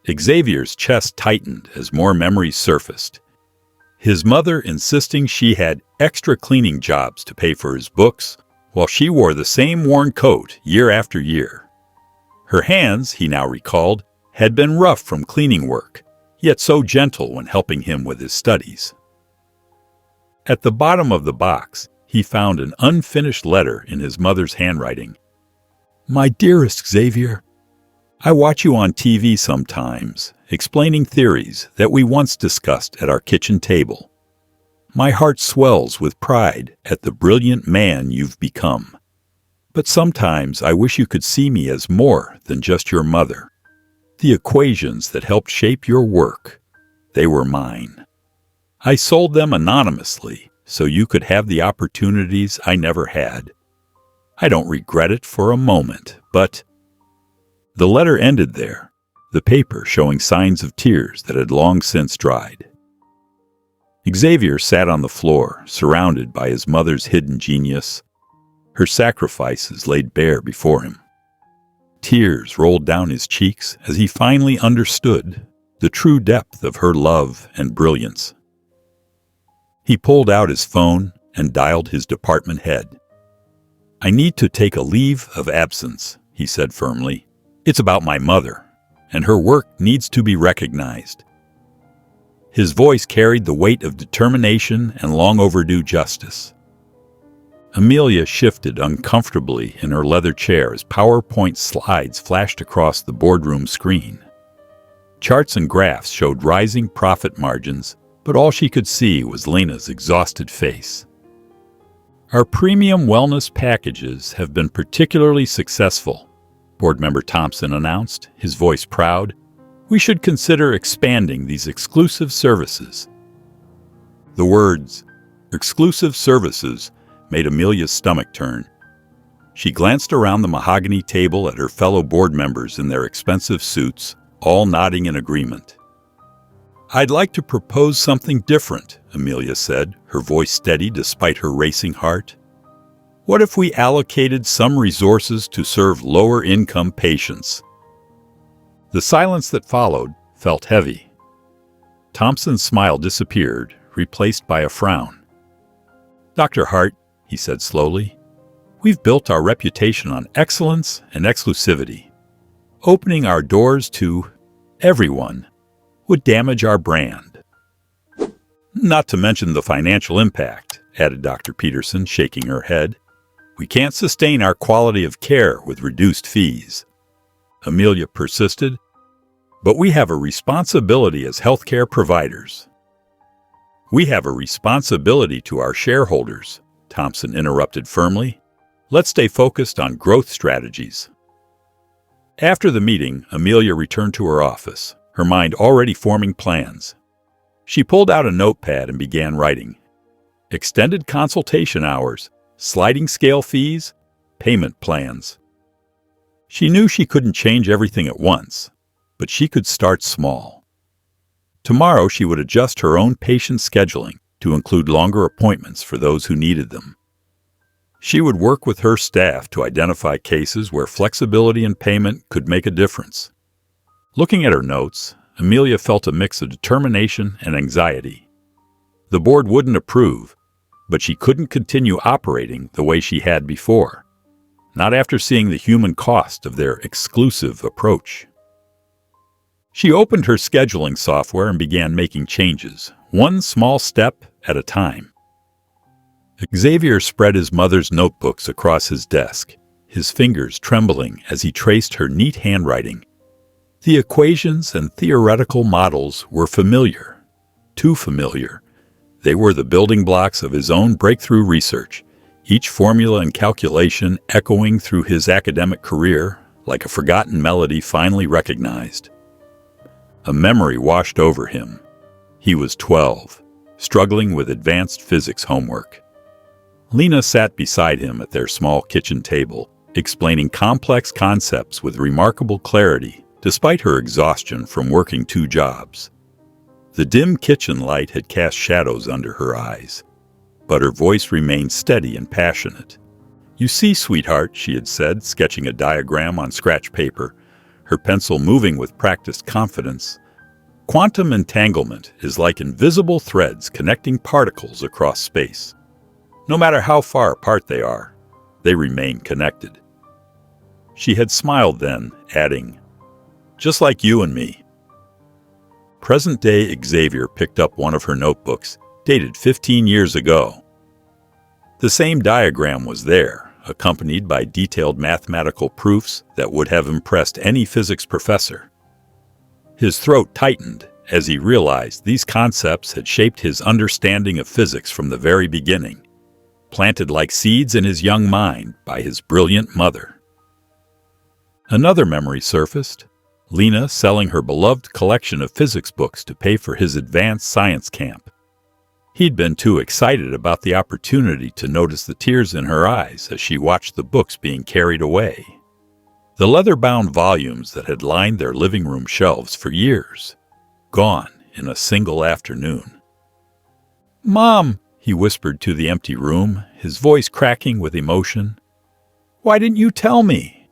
Xavier's chest tightened as more memories surfaced. His mother insisting she had extra cleaning jobs to pay for his books, while she wore the same worn coat year after year. Her hands, he now recalled, had been rough from cleaning work, yet so gentle when helping him with his studies. At the bottom of the box, he found an unfinished letter in his mother's handwriting. "My dearest Xavier, I watch you on TV sometimes, explaining theories that we once discussed at our kitchen table. My heart swells with pride at the brilliant man you've become. But sometimes I wish you could see me as more than just your mother. The equations that helped shape your work, they were mine. I sold them anonymously so you could have the opportunities I never had. I don't regret it for a moment, but..." The letter ended there, the paper showing signs of tears that had long since dried. Xavier sat on the floor, surrounded by his mother's hidden genius, her sacrifices laid bare before him. Tears rolled down his cheeks as he finally understood the true depth of her love and brilliance. He pulled out his phone and dialed his department head. "I need to take a leave of absence," he said firmly. "It's about my mother, and her work needs to be recognized." His voice carried the weight of determination and long overdue justice. Amelia shifted uncomfortably in her leather chair as PowerPoint slides flashed across the boardroom screen. Charts and graphs showed rising profit margins, but all she could see was Lena's exhausted face. "Our premium wellness packages have been particularly successful," Board Member Thompson announced, his voice proud. "We should consider expanding these exclusive services." The words, "exclusive services," made Amelia's stomach turn. She glanced around the mahogany table at her fellow board members in their expensive suits, all nodding in agreement. "I'd like to propose something different," Amelia said, her voice steady despite her racing heart. "What if we allocated some resources to serve lower-income patients?" The silence that followed felt heavy. Thompson's smile disappeared, replaced by a frown. "Dr. Hart," he said slowly, We've built our reputation on excellence and exclusivity. Opening our doors to everyone would damage our brand. Not to mention the financial impact, added Dr. Peterson, shaking her head. We can't sustain our quality of care with reduced fees. Amelia persisted. But we have a responsibility as healthcare providers. We have a responsibility to our shareholders, Thompson interrupted firmly. Let's stay focused on growth strategies. After the meeting, Amelia returned to her office, her mind already forming plans. She pulled out a notepad and began writing. Extended consultation hours, sliding scale fees, payment plans. She knew she couldn't change everything at once, but she could start small. Tomorrow she would adjust her own patient scheduling to include longer appointments for those who needed them. She would work with her staff to identify cases where flexibility in payment could make a difference. Looking at her notes, Amelia felt a mix of determination and anxiety. The board wouldn't approve, but she couldn't continue operating the way she had before, not after seeing the human cost of their exclusive approach. She opened her scheduling software and began making changes, one small step at a time. Xavier spread his mother's notebooks across his desk, his fingers trembling as he traced her neat handwriting. The equations and theoretical models were familiar, too familiar. They were the building blocks of his own breakthrough research, each formula and calculation echoing through his academic career like a forgotten melody finally recognized. A memory washed over him. He was 12, struggling with advanced physics homework. Lena sat beside him at their small kitchen table, explaining complex concepts with remarkable clarity, despite her exhaustion from working 2 jobs. The dim kitchen light had cast shadows under her eyes, but her voice remained steady and passionate. You see, sweetheart, she had said, sketching a diagram on scratch paper, her pencil moving with practiced confidence. Quantum entanglement is like invisible threads connecting particles across space. No matter how far apart they remain connected. She had smiled then, adding, just like you and me. Present-day Xavier picked up one of her notebooks, dated 15 years ago. The same diagram was there, accompanied by detailed mathematical proofs that would have impressed any physics professor. His throat tightened as he realized these concepts had shaped his understanding of physics from the very beginning, planted like seeds in his young mind by his brilliant mother. Another memory surfaced, Lena selling her beloved collection of physics books to pay for his advanced science camp. He'd been too excited about the opportunity to notice the tears in her eyes as she watched the books being carried away. The leather-bound volumes that had lined their living room shelves for years, gone in a single afternoon. "Mom," he whispered to the empty room, his voice cracking with emotion. "Why didn't you tell me?"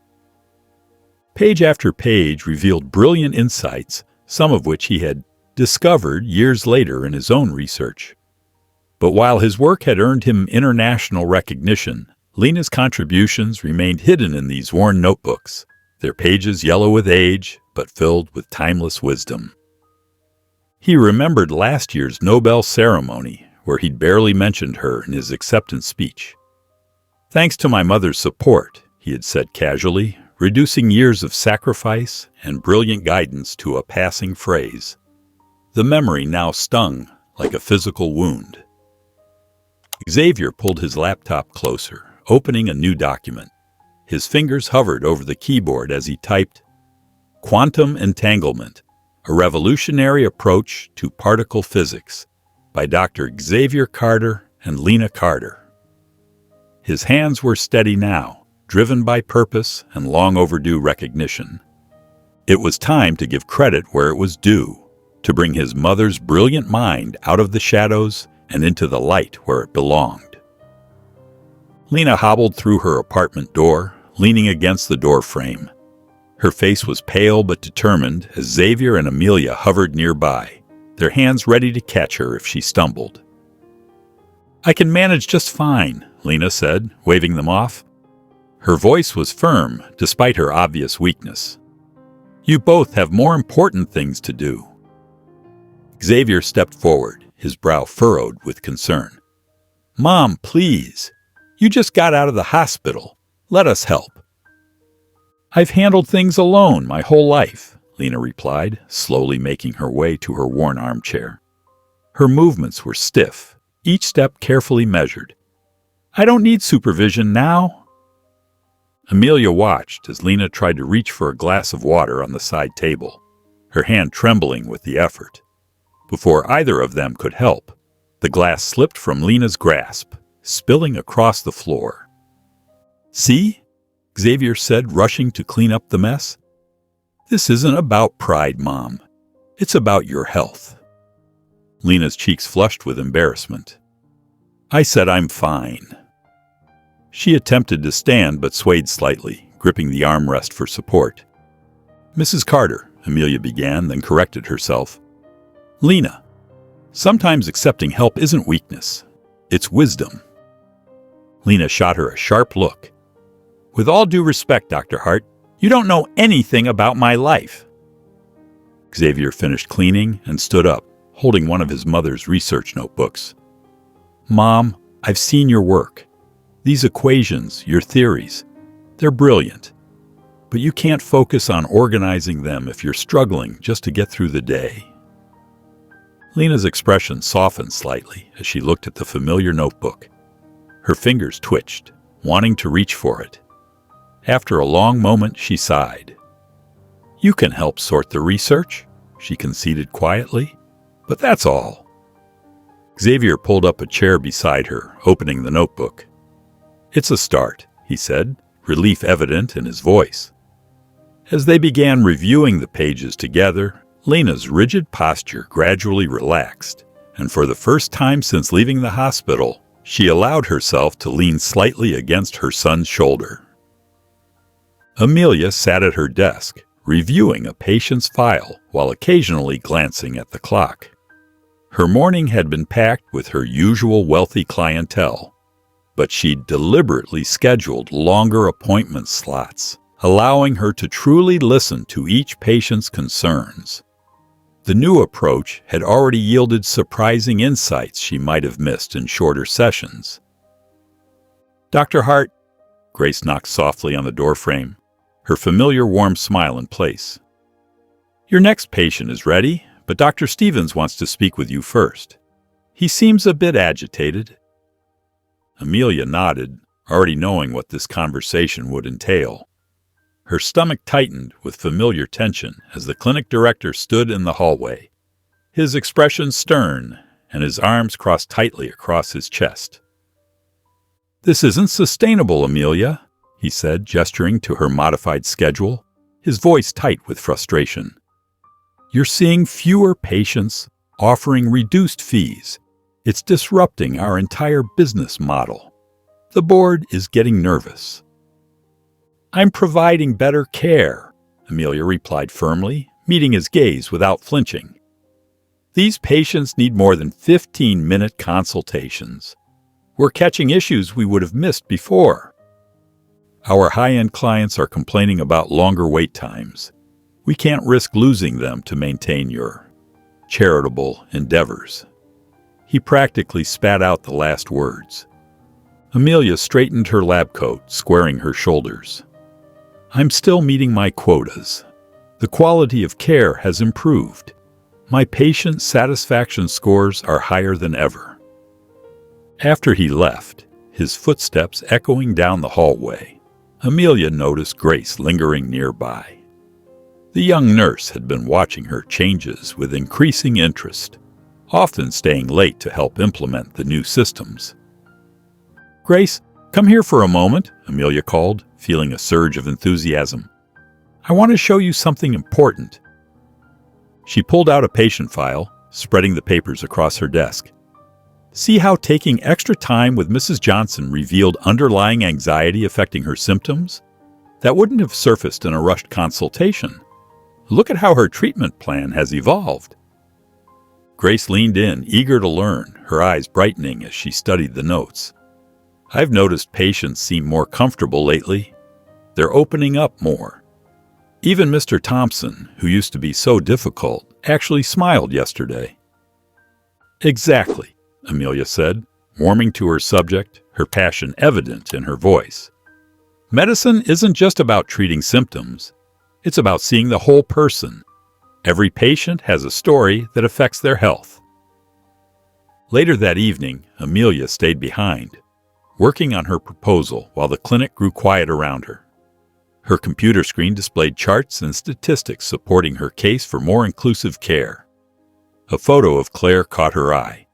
Page after page revealed brilliant insights, some of which he had discovered years later in his own research. But while his work had earned him international recognition, Lena's contributions remained hidden in these worn notebooks, their pages yellow with age, but filled with timeless wisdom. He remembered last year's Nobel ceremony, where he'd barely mentioned her in his acceptance speech. "Thanks to my mother's support," he had said casually, reducing years of sacrifice and brilliant guidance to a passing phrase. The memory now stung like a physical wound. Xavier pulled his laptop closer, opening a new document. His fingers hovered over the keyboard as he typed, "Quantum Entanglement, a Revolutionary Approach to Particle Physics," by Dr. Xavier Carter and Lena Carter. His hands were steady now, driven by purpose and long overdue recognition. It was time to give credit where it was due, to bring his mother's brilliant mind out of the shadows and into the light where it belonged. Lena hobbled through her apartment door, leaning against the door frame. Her face was pale but determined as Xavier and Amelia hovered nearby, their hands ready to catch her if she stumbled. "I can manage just fine," Lena said, waving them off. Her voice was firm, despite her obvious weakness. "You both have more important things to do." Xavier stepped forward, his brow furrowed with concern. "Mom, please. You just got out of the hospital. Let us help." "I've handled things alone my whole life," Lena replied, slowly making her way to her worn armchair. Her movements were stiff, each step carefully measured. "I don't need supervision now." Amelia watched as Lena tried to reach for a glass of water on the side table, her hand trembling with the effort. Before either of them could help, the glass slipped from Lena's grasp, spilling across the floor. "See?" Xavier said, rushing to clean up the mess. "This isn't about pride, Mom. It's about your health." Lena's cheeks flushed with embarrassment. "I said I'm fine." She attempted to stand but swayed slightly, gripping the armrest for support. "Mrs. Carter," Amelia began, then corrected herself. "Lena, sometimes accepting help isn't weakness. It's wisdom." Lena shot her a sharp look. "With all due respect, Dr. Hart, you don't know anything about my life." Xavier finished cleaning and stood up, holding one of his mother's research notebooks. "Mom, I've seen your work. These equations, your theories, they're brilliant. But you can't focus on organizing them if you're struggling just to get through the day." Lena's expression softened slightly as she looked at the familiar notebook. Her fingers twitched, wanting to reach for it. After a long moment, she sighed. "You can help sort the research," she conceded quietly, "but that's all." Xavier pulled up a chair beside her, opening the notebook. "It's a start," he said, relief evident in his voice. As they began reviewing the pages together, Lena's rigid posture gradually relaxed, and for the first time since leaving the hospital, she allowed herself to lean slightly against her son's shoulder. Amelia sat at her desk, reviewing a patient's file while occasionally glancing at the clock. Her morning had been packed with her usual wealthy clientele, but she'd deliberately scheduled longer appointment slots, allowing her to truly listen to each patient's concerns. The new approach had already yielded surprising insights she might have missed in shorter sessions. "Dr. Hart," Grace knocked softly on the doorframe, her familiar warm smile in place. "Your next patient is ready, but Dr. Stevens wants to speak with you first. He seems a bit agitated." Amelia nodded, already knowing what this conversation would entail. Her stomach tightened with familiar tension as the clinic director stood in the hallway, his expression stern and his arms crossed tightly across his chest. "This isn't sustainable, Amelia," he said, gesturing to her modified schedule, his voice tight with frustration. "You're seeing fewer patients, offering reduced fees. It's disrupting our entire business model. The board is getting nervous." "I'm providing better care," Amelia replied firmly, meeting his gaze without flinching. "These patients need more than 15-minute consultations. We're catching issues we would have missed before. Our high-end clients are complaining about longer wait times. We can't risk losing them to maintain your charitable endeavors." He practically spat out the last words. Amelia straightened her lab coat, squaring her shoulders. "I'm still meeting my quotas. The quality of care has improved. My patient satisfaction scores are higher than ever." After he left, his footsteps echoing down the hallway, Amelia noticed Grace lingering nearby. The young nurse had been watching her changes with increasing interest, often staying late to help implement the new systems. "Grace, come here for a moment," Amelia called, feeling a surge of enthusiasm. "I want to show you something important." She pulled out a patient file, spreading the papers across her desk. "See how taking extra time with Mrs. Johnson revealed underlying anxiety affecting her symptoms? That wouldn't have surfaced in a rushed consultation. Look at how her treatment plan has evolved." Grace leaned in, eager to learn, her eyes brightening as she studied the notes. "I've noticed patients seem more comfortable lately, They're opening up more. Even Mr. Thompson, who used to be so difficult, actually smiled yesterday. Exactly, Amelia said, warming to her subject, her passion evident in her voice. Medicine isn't just about treating symptoms. It's about seeing the whole person. Every patient has a story that affects their health. Later that evening, Amelia stayed behind, working on her proposal while the clinic grew quiet around her. Her computer screen displayed charts and statistics supporting her case for more inclusive care. A photo of Claire caught her eye.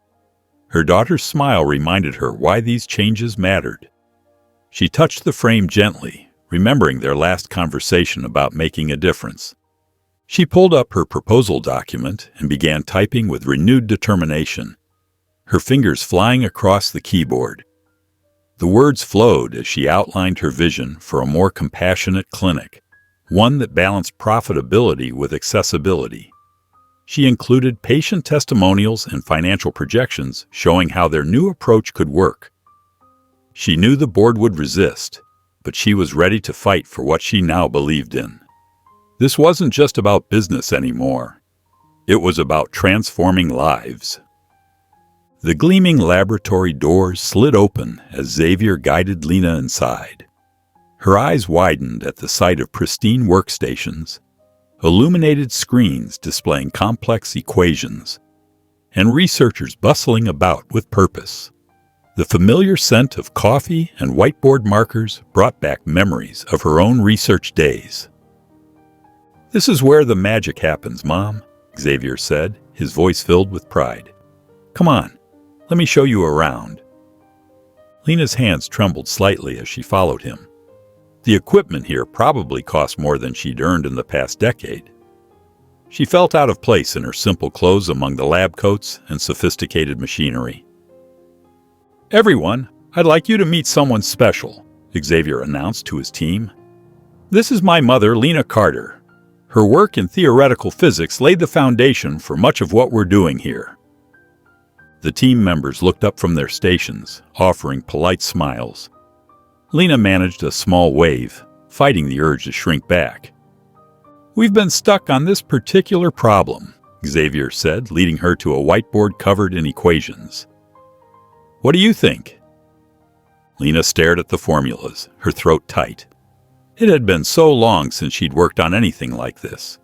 Her daughter's smile reminded her why these changes mattered. She touched the frame gently, remembering their last conversation about making a difference. She pulled up her proposal document and began typing with renewed determination, her fingers flying across the keyboard. The words flowed as she outlined her vision for a more compassionate clinic, one that balanced profitability with accessibility. She included patient testimonials and financial projections showing how their new approach could work. She knew the board would resist, but she was ready to fight for what she now believed in. This wasn't just about business anymore. It was about transforming lives. The gleaming laboratory doors slid open as Xavier guided Lena inside. Her eyes widened at the sight of pristine workstations, illuminated screens displaying complex equations, and researchers bustling about with purpose. The familiar scent of coffee and whiteboard markers brought back memories of her own research days. "This is where the magic happens, Mom," Xavier said, his voice filled with pride. "Come on, let me show you around." Lena's hands trembled slightly as she followed him. The equipment here probably cost more than she'd earned in the past decade. She felt out of place in her simple clothes among the lab coats and sophisticated machinery. "Everyone, I'd like you to meet someone special," Xavier announced to his team. "This is my mother, Lena Carter. Her work in theoretical physics laid the foundation for much of what we're doing here." The team members looked up from their stations, offering polite smiles. Lena managed a small wave, fighting the urge to shrink back. "We've been stuck on this particular problem," Xavier said, leading her to a whiteboard covered in equations. "What do you think?" Lena stared at the formulas, her throat tight. It had been so long since she'd worked on anything like this.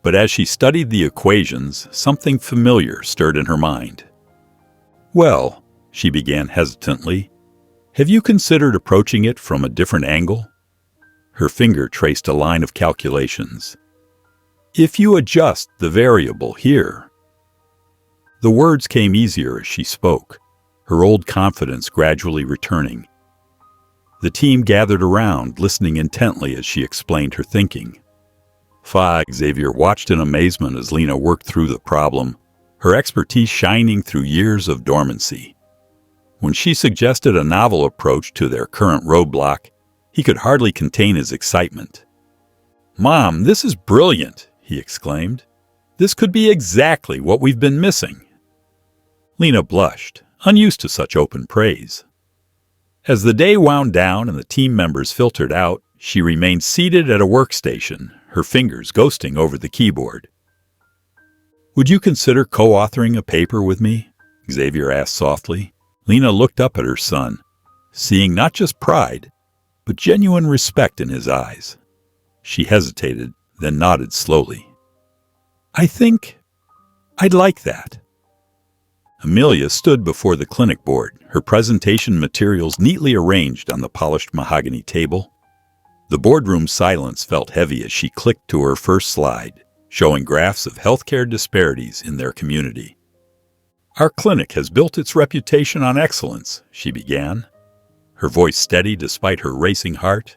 But as she studied the equations, something familiar stirred in her mind. "Well," she began hesitantly, "have you considered approaching it from a different angle?" Her finger traced a line of calculations. "If you adjust the variable here." The words came easier as she spoke, her old confidence gradually returning. The team gathered around, listening intently as she explained her thinking. Xavier watched in amazement as Lena worked through the problem, her expertise shining through years of dormancy. When she suggested a novel approach to their current roadblock, he could hardly contain his excitement. "Mom, this is brilliant," he exclaimed. "This could be exactly what we've been missing." Lena blushed, unused to such open praise. As the day wound down and the team members filtered out, she remained seated at a workstation, her fingers ghosting over the keyboard. "Would you consider co-authoring a paper with me?" Xavier asked softly. Lena looked up at her son, seeing not just pride, but genuine respect in his eyes. She hesitated, then nodded slowly. "I think I'd like that." Amelia stood before the clinic board, her presentation materials neatly arranged on the polished mahogany table. The boardroom silence felt heavy as she clicked to her first slide, showing graphs of healthcare disparities in their community. "Our clinic has built its reputation on excellence," she began, her voice steady despite her racing heart.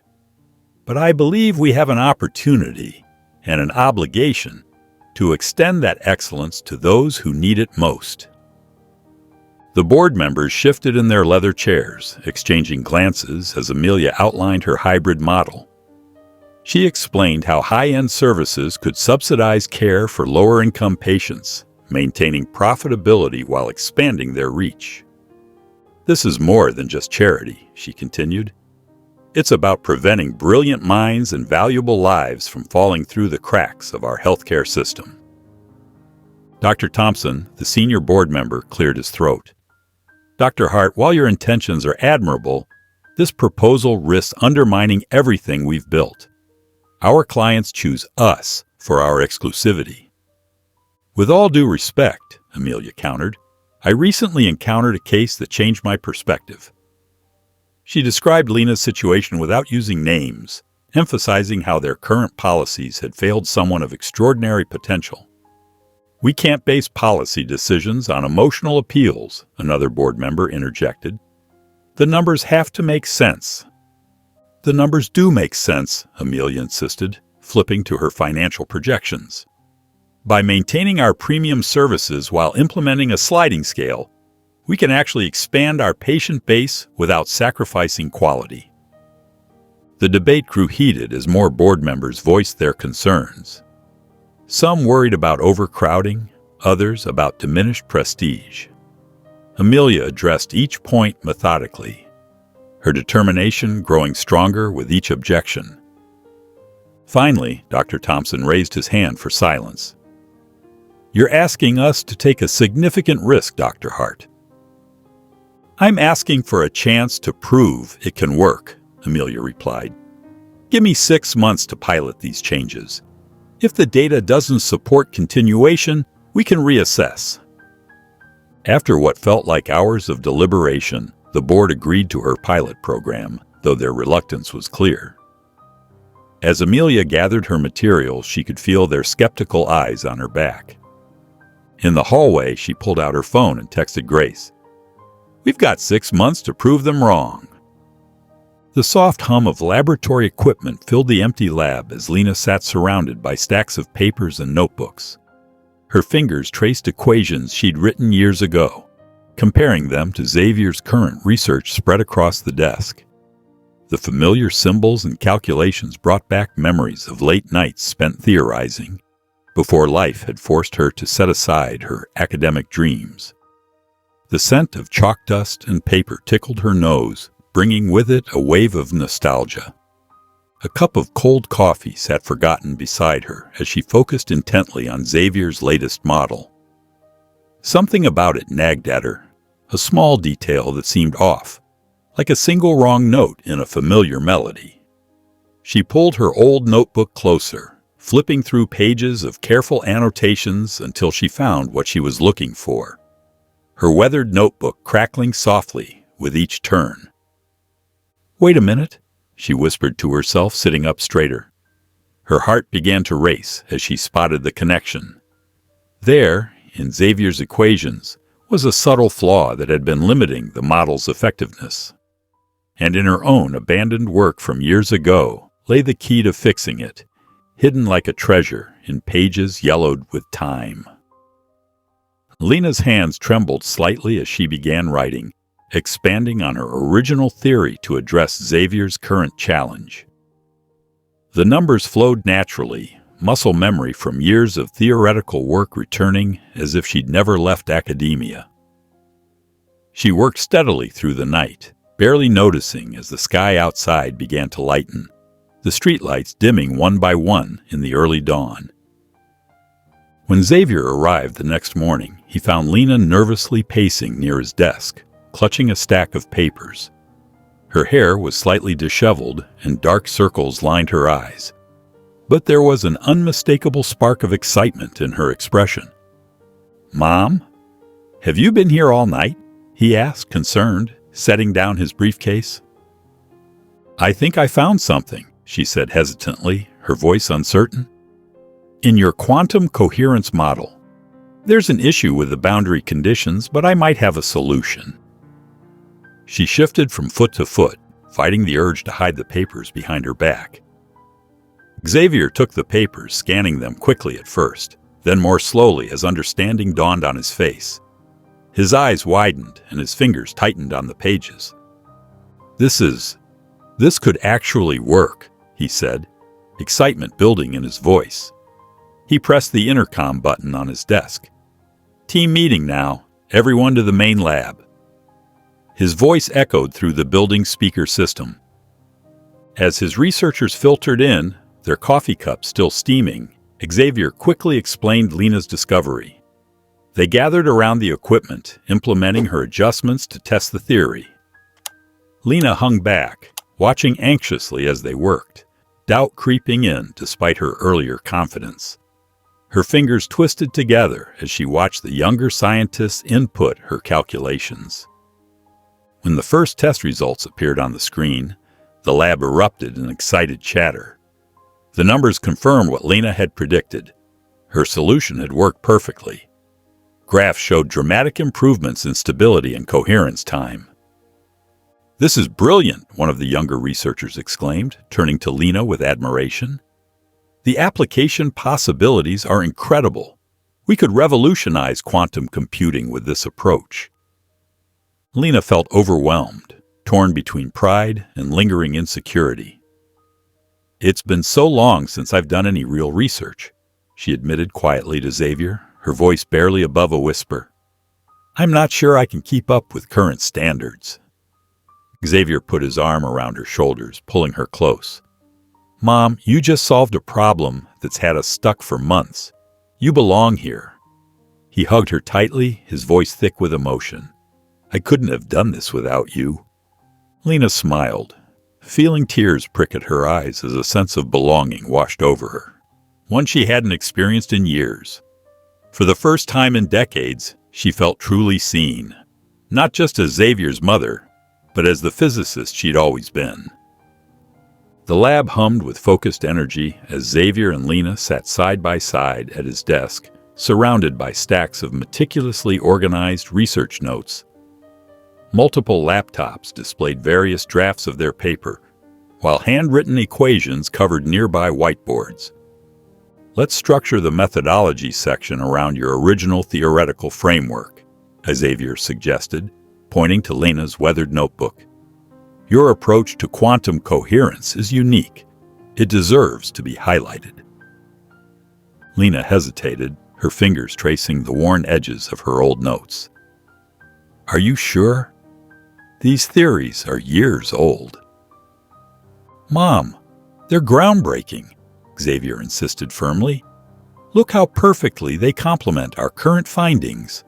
"But I believe we have an opportunity and an obligation to extend that excellence to those who need it most." The board members shifted in their leather chairs, exchanging glances as Amelia outlined her hybrid model. She explained how high-end services could subsidize care for lower-income patients, maintaining profitability while expanding their reach. "This is more than just charity," she continued. It's about preventing brilliant minds and valuable lives from falling through the cracks of our healthcare system. Dr. Thompson, the senior board member, cleared his throat. Dr. Hart, while your intentions are admirable, this proposal risks undermining everything we've built. Our clients choose us for our exclusivity. With all due respect, Amelia countered, I recently encountered a case that changed my perspective. She described Lena's situation without using names, emphasizing how their current policies had failed someone of extraordinary potential. We can't base policy decisions on emotional appeals, another board member interjected. The numbers have to make sense. The numbers do make sense, Amelia insisted, flipping to her financial projections. By maintaining our premium services while implementing a sliding scale, we can actually expand our patient base without sacrificing quality. The debate grew heated as more board members voiced their concerns. Some worried about overcrowding, others about diminished prestige. Amelia addressed each point methodically, her determination growing stronger with each objection. Finally, Dr. Thompson raised his hand for silence. You're asking us to take a significant risk, Dr. Hart. I'm asking for a chance to prove it can work, Amelia replied. Give me 6 months to pilot these changes. If the data doesn't support continuation, we can reassess. After what felt like hours of deliberation, the board agreed to her pilot program, though their reluctance was clear. As Amelia gathered her materials, she could feel their skeptical eyes on her back. In the hallway, she pulled out her phone and texted Grace. We've got 6 months to prove them wrong. The soft hum of laboratory equipment filled the empty lab as Lena sat surrounded by stacks of papers and notebooks. Her fingers traced equations she'd written years ago, comparing them to Xavier's current research spread across the desk. The familiar symbols and calculations brought back memories of late nights spent theorizing, before life had forced her to set aside her academic dreams. The scent of chalk dust and paper tickled her nose, bringing with it a wave of nostalgia. A cup of cold coffee sat forgotten beside her as she focused intently on Xavier's latest model. Something about it nagged at her, a small detail that seemed off, like a single wrong note in a familiar melody. She pulled her old notebook closer, flipping through pages of careful annotations until she found what she was looking for. Her weathered notebook crackling softly with each turn. Wait a minute, she whispered to herself, sitting up straighter. Her heart began to race as she spotted the connection. There, in Xavier's equations, was a subtle flaw that had been limiting the model's effectiveness. And in her own abandoned work from years ago lay the key to fixing it, hidden like a treasure in pages yellowed with time. Lena's hands trembled slightly as she began writing, expanding on her original theory to address Xavier's current challenge. The numbers flowed naturally, muscle memory from years of theoretical work returning as if she'd never left academia. She worked steadily through the night, barely noticing as the sky outside began to lighten, the streetlights dimming one by one in the early dawn. When Xavier arrived the next morning, he found Lena nervously pacing near his desk, clutching a stack of papers. Her hair was slightly disheveled and dark circles lined her eyes, but there was an unmistakable spark of excitement in her expression. "Mom, have you been here all night?" he asked, concerned, setting down his briefcase. "I think I found something," she said hesitantly, her voice uncertain. "In your quantum coherence model. There's an issue with the boundary conditions, but I might have a solution." She shifted from foot to foot, fighting the urge to hide the papers behind her back. Xavier took the papers, scanning them quickly at first, then more slowly as understanding dawned on his face. His eyes widened and his fingers tightened on the pages. This could actually work," he said, excitement building in his voice. He pressed the intercom button on his desk. "Team meeting now. Everyone to the main lab." His voice echoed through the building speaker system. As his researchers filtered in, their coffee cups still steaming, Xavier quickly explained Lena's discovery. They gathered around the equipment, implementing her adjustments to test the theory. Lena hung back, watching anxiously as they worked, doubt creeping in despite her earlier confidence. Her fingers twisted together as she watched the younger scientists input her calculations. When the first test results appeared on the screen, the lab erupted in excited chatter. The numbers confirmed what Lena had predicted. Her solution had worked perfectly. Graphs showed dramatic improvements in stability and coherence time. "This is brilliant," one of the younger researchers exclaimed, turning to Lena with admiration. "The application possibilities are incredible. We could revolutionize quantum computing with this approach." Lena felt overwhelmed, torn between pride and lingering insecurity. "It's been so long since I've done any real research," she admitted quietly to Xavier, her voice barely above a whisper. "I'm not sure I can keep up with current standards." Xavier put his arm around her shoulders, pulling her close. "Mom, you just solved a problem that's had us stuck for months. You belong here." He hugged her tightly, his voice thick with emotion. "I couldn't have done this without you." Lena smiled, feeling tears prick at her eyes as a sense of belonging washed over her, one she hadn't experienced in years. For the first time in decades, she felt truly seen, not just as Xavier's mother, but as the physicist she'd always been. The lab hummed with focused energy as Xavier and Lena sat side by side at his desk, surrounded by stacks of meticulously organized research notes. Multiple laptops displayed various drafts of their paper, while handwritten equations covered nearby whiteboards. "Let's structure the methodology section around your original theoretical framework," Xavier suggested, pointing to Lena's weathered notebook. "Your approach to quantum coherence is unique. It deserves to be highlighted." Lena hesitated, her fingers tracing the worn edges of her old notes. "Are you sure? These theories are years old." "Mom, they're groundbreaking," Xavier insisted firmly. "Look how perfectly they complement our current findings."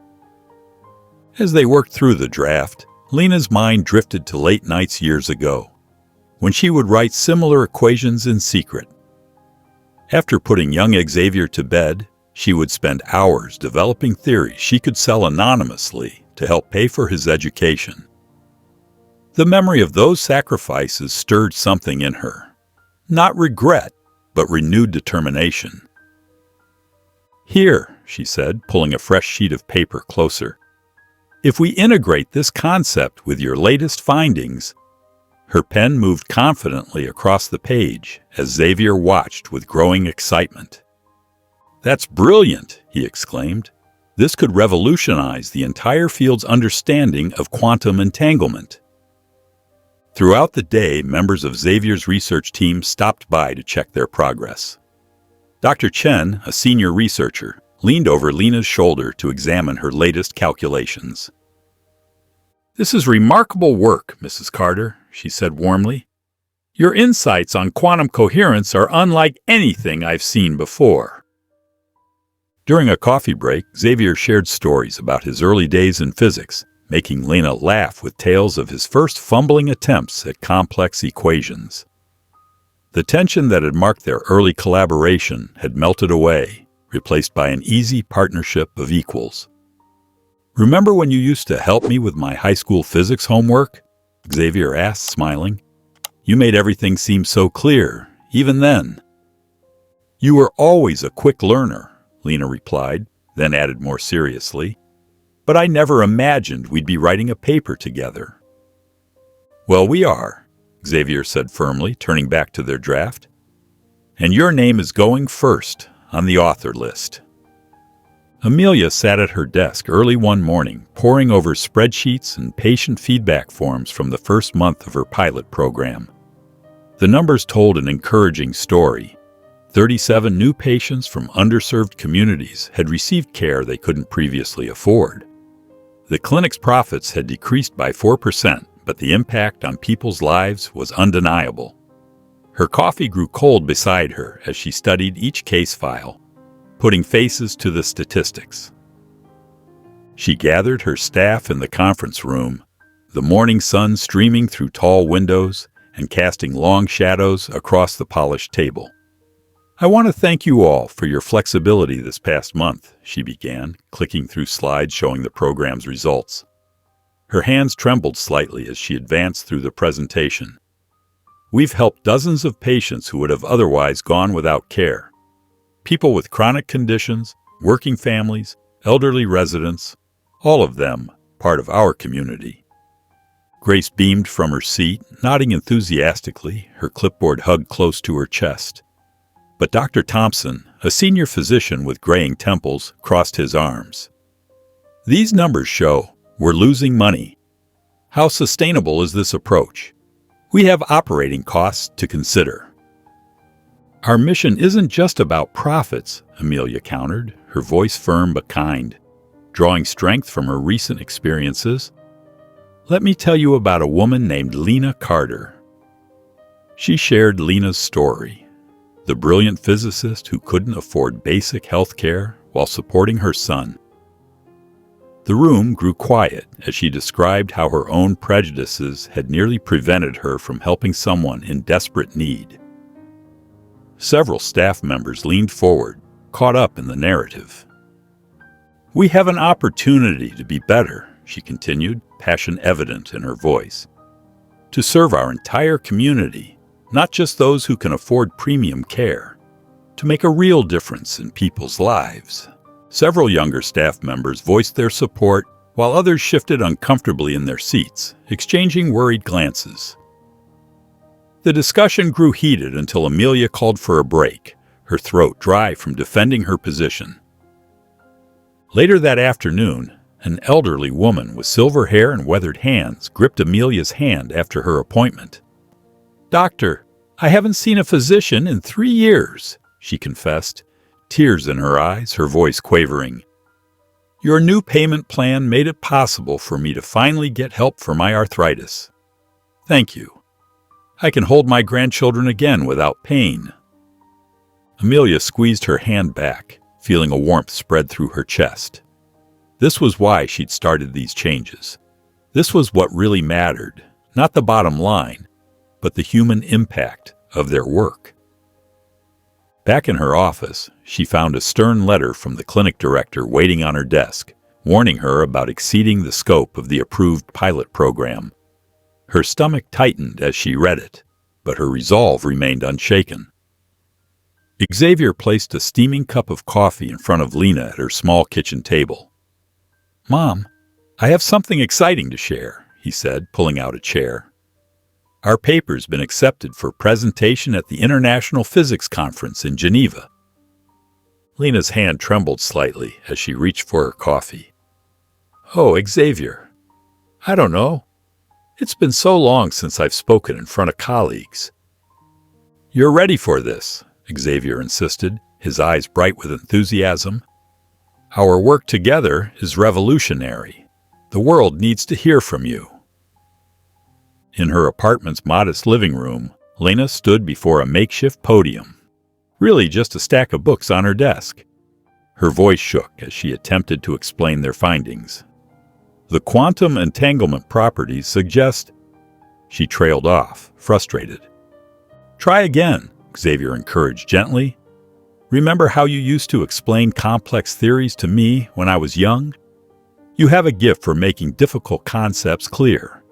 As they worked through the draft, Lena's mind drifted to late nights years ago, when she would write similar equations in secret. After putting young Xavier to bed, she would spend hours developing theories she could sell anonymously to help pay for his education. The memory of those sacrifices stirred something in her. Not regret, but renewed determination. "Here," she said, pulling a fresh sheet of paper closer. "If we integrate this concept with your latest findings," her pen moved confidently across the page as Xavier watched with growing excitement. "That's brilliant," he exclaimed. "This could revolutionize the entire field's understanding of quantum entanglement." Throughout the day, members of Xavier's research team stopped by to check their progress. Dr. Chen, a senior researcher, leaned over Lena's shoulder to examine her latest calculations. "This is remarkable work, Mrs. Carter," she said warmly. "Your insights on quantum coherence are unlike anything I've seen before." During a coffee break, Xavier shared stories about his early days in physics, making Lena laugh with tales of his first fumbling attempts at complex equations. The tension that had marked their early collaboration had melted away, replaced by an easy partnership of equals. "Remember when you used to help me with my high school physics homework?" Xavier asked, smiling. "You made everything seem so clear, even then." "You were always a quick learner," Lena replied, then added more seriously. "But I never imagined we'd be writing a paper together." "Well, we are," Xavier said firmly, turning back to their draft. "And your name is going first on the author list." Amelia sat at her desk early one morning, poring over spreadsheets and patient feedback forms from the first month of her pilot program. The numbers told an encouraging story. 37 new patients from underserved communities had received care they couldn't previously afford. The clinic's profits had decreased by 4%, but the impact on people's lives was undeniable. Her coffee grew cold beside her as she studied each case file, putting faces to the statistics. She gathered her staff in the conference room, the morning sun streaming through tall windows and casting long shadows across the polished table. "I want to thank you all for your flexibility this past month," she began, clicking through slides showing the program's results. Her hands trembled slightly as she advanced through the presentation. "We've helped dozens of patients who would have otherwise gone without care. People with chronic conditions, working families, elderly residents, all of them part of our community." Grace beamed from her seat, nodding enthusiastically, her clipboard hugged close to her chest. But Dr. Thompson, a senior physician with graying temples, crossed his arms. "These numbers show we're losing money. How sustainable is this approach? We have operating costs to consider." "Our mission isn't just about profits," Amelia countered, her voice firm but kind, drawing strength from her recent experiences. "Let me tell you about a woman named Lena Carter." She shared Lena's story, the brilliant physicist who couldn't afford basic health care while supporting her son. The room grew quiet as she described how her own prejudices had nearly prevented her from helping someone in desperate need. Several staff members leaned forward, caught up in the narrative. "We have an opportunity to be better," she continued, passion evident in her voice. "To serve our entire community, not just those who can afford premium care. To make a real difference in people's lives." Several younger staff members voiced their support, while others shifted uncomfortably in their seats, exchanging worried glances. The discussion grew heated until Amelia called for a break, her throat dry from defending her position. Later that afternoon, an elderly woman with silver hair and weathered hands gripped Amelia's hand after her appointment. "Doctor, I haven't seen a physician in 3 years," she confessed, tears in her eyes, her voice quavering. "Your new payment plan made it possible for me to finally get help for my arthritis. Thank you. I can hold my grandchildren again without pain." Amelia squeezed her hand back, feeling a warmth spread through her chest. This was why she'd started these changes. This was what really mattered, not the bottom line, but the human impact of their work. Back in her office, she found a stern letter from the clinic director waiting on her desk, warning her about exceeding the scope of the approved pilot program. Her stomach tightened as she read it, but her resolve remained unshaken. Xavier placed a steaming cup of coffee in front of Lena at her small kitchen table. "Mom, I have something exciting to share," he said, pulling out a chair. "Our paper's been accepted for presentation at the International Physics Conference in Geneva." Lena's hand trembled slightly as she reached for her coffee. "Oh, Xavier, I don't know. It's been so long since I've spoken in front of colleagues." "You're ready for this," Xavier insisted, his eyes bright with enthusiasm. "Our work together is revolutionary. The world needs to hear from you." In her apartment's modest living room, Lena stood before a makeshift podium, really just a stack of books on her desk. Her voice shook as she attempted to explain their findings. "The quantum entanglement properties suggest—" She trailed off, frustrated. "Try again," Xavier encouraged gently. "Remember how you used to explain complex theories to me when I was young? You have a gift for making difficult concepts clear."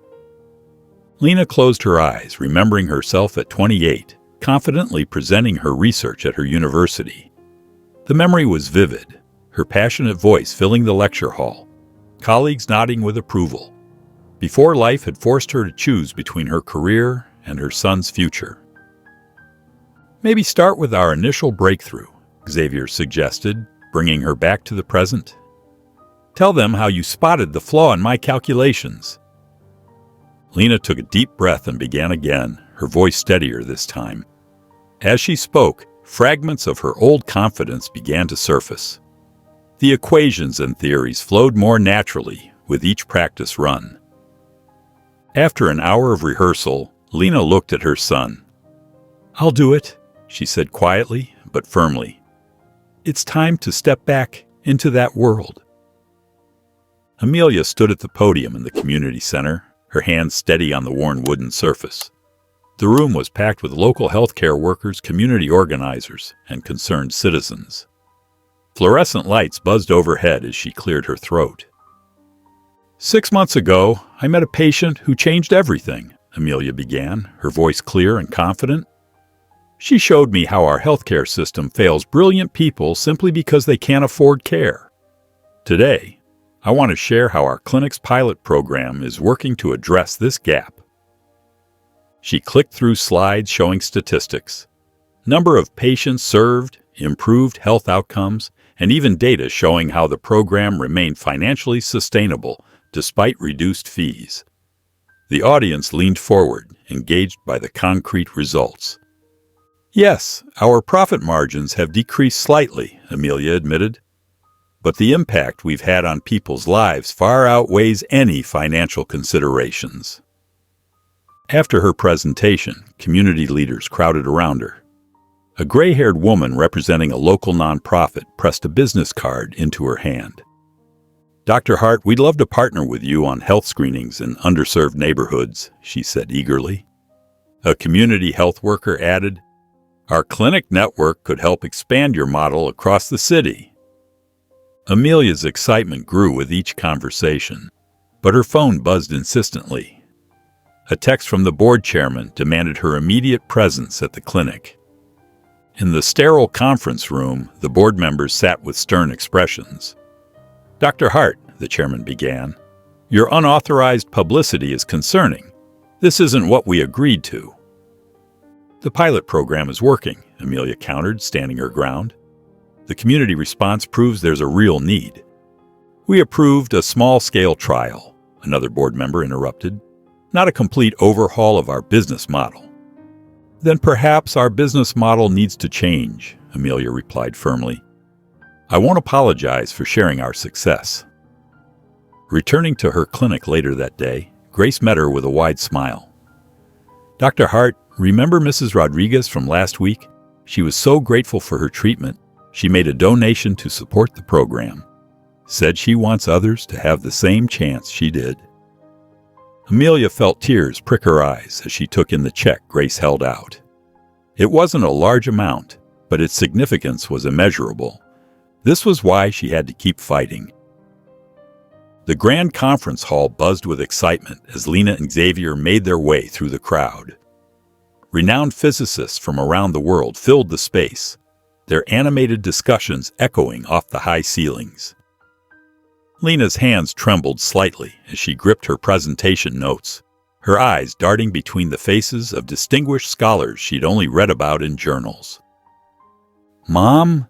Lena closed her eyes, remembering herself at 28, confidently presenting her research at her university. The memory was vivid, her passionate voice filling the lecture hall, colleagues nodding with approval, before life had forced her to choose between her career and her son's future. "Maybe start with our initial breakthrough," Xavier suggested, bringing her back to the present. "Tell them how you spotted the flaw in my calculations." Lena took a deep breath and began again, her voice steadier this time. As she spoke, fragments of her old confidence began to surface. The equations and theories flowed more naturally with each practice run. After an hour of rehearsal, Lena looked at her son. "I'll do it," she said quietly but firmly. "It's time to step back into that world." Amelia stood at the podium in the community center, her hands steady on the worn wooden surface. The room was packed with local healthcare workers, community organizers, and concerned citizens. Fluorescent lights buzzed overhead as she cleared her throat. "6 months ago, I met a patient who changed everything," Amelia began, her voice clear and confident. "She showed me how our healthcare system fails brilliant people simply because they can't afford care. Today, I want to share how our clinic's pilot program is working to address this gap." She clicked through slides showing statistics, number of patients served, improved health outcomes, and even data showing how the program remained financially sustainable despite reduced fees. The audience leaned forward, engaged by the concrete results. "Yes, our profit margins have decreased slightly," Amelia admitted. "But the impact we've had on people's lives far outweighs any financial considerations." After her presentation, community leaders crowded around her. A gray-haired woman representing a local nonprofit pressed a business card into her hand. "Dr. Hart, we'd love to partner with you on health screenings in underserved neighborhoods," she said eagerly. A community health worker added, "Our clinic network could help expand your model across the city." Amelia's excitement grew with each conversation, but her phone buzzed insistently. A text from the board chairman demanded her immediate presence at the clinic. In the sterile conference room, the board members sat with stern expressions. "Dr. Hart," the chairman began, "your unauthorized publicity is concerning. This isn't what we agreed to." "The pilot program is working," Amelia countered, standing her ground. "The community response proves there's a real need." "We approved a small-scale trial," another board member interrupted, "not a complete overhaul of our business model." "Then perhaps our business model needs to change," Amelia replied firmly. "I won't apologize for sharing our success." Returning to her clinic later that day, Grace met her with a wide smile. "Dr. Hart, remember Mrs. Rodriguez from last week? She was so grateful for her treatment. She made a donation to support the program. Said she wants others to have the same chance she did." Amelia felt tears prick her eyes as she took in the check Grace held out. It wasn't a large amount, but its significance was immeasurable. This was why she had to keep fighting. The grand conference hall buzzed with excitement as Lena and Xavier made their way through the crowd. Renowned physicists from around the world filled the space, their animated discussions echoing off the high ceilings. Lena's hands trembled slightly as she gripped her presentation notes, her eyes darting between the faces of distinguished scholars she'd only read about in journals. "Mom,"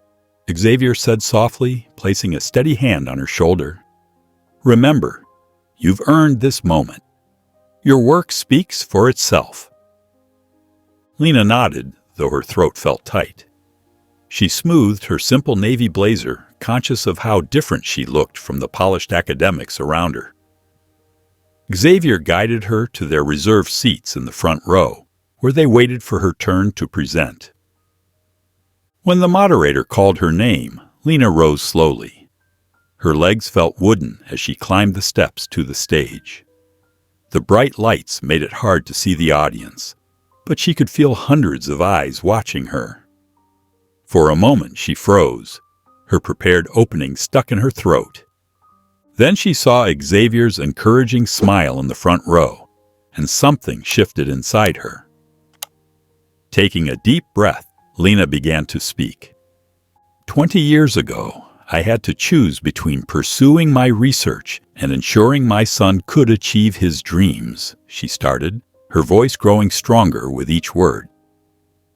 Xavier said softly, placing a steady hand on her shoulder. "Remember, you've earned this moment. Your work speaks for itself." Lena nodded, though her throat felt tight. She smoothed her simple navy blazer, conscious of how different she looked from the polished academics around her. Xavier guided her to their reserved seats in the front row, where they waited for her turn to present. When the moderator called her name, Lena rose slowly. Her legs felt wooden as she climbed the steps to the stage. The bright lights made it hard to see the audience, but she could feel hundreds of eyes watching her. For a moment she froze, her prepared opening stuck in her throat. Then she saw Xavier's encouraging smile in the front row, and something shifted inside her. Taking a deep breath, Lena began to speak. 20 years ago, I had to choose between pursuing my research and ensuring my son could achieve his dreams, she started, her voice growing stronger with each word.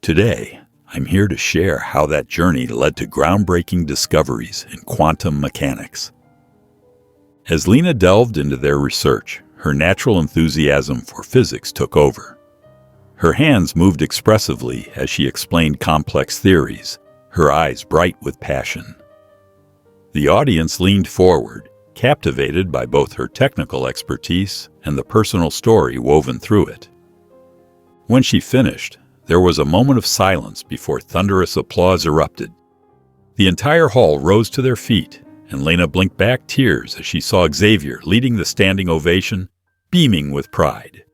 Today, I'm here to share how that journey led to groundbreaking discoveries in quantum mechanics. As Lena delved into their research, her natural enthusiasm for physics took over. Her hands moved expressively as she explained complex theories, her eyes bright with passion. The audience leaned forward, captivated by both her technical expertise and the personal story woven through it. When she finished, There was a moment of silence before thunderous applause erupted. The entire hall rose to their feet, and Lena blinked back tears as she saw Xavier leading the standing ovation, beaming with pride.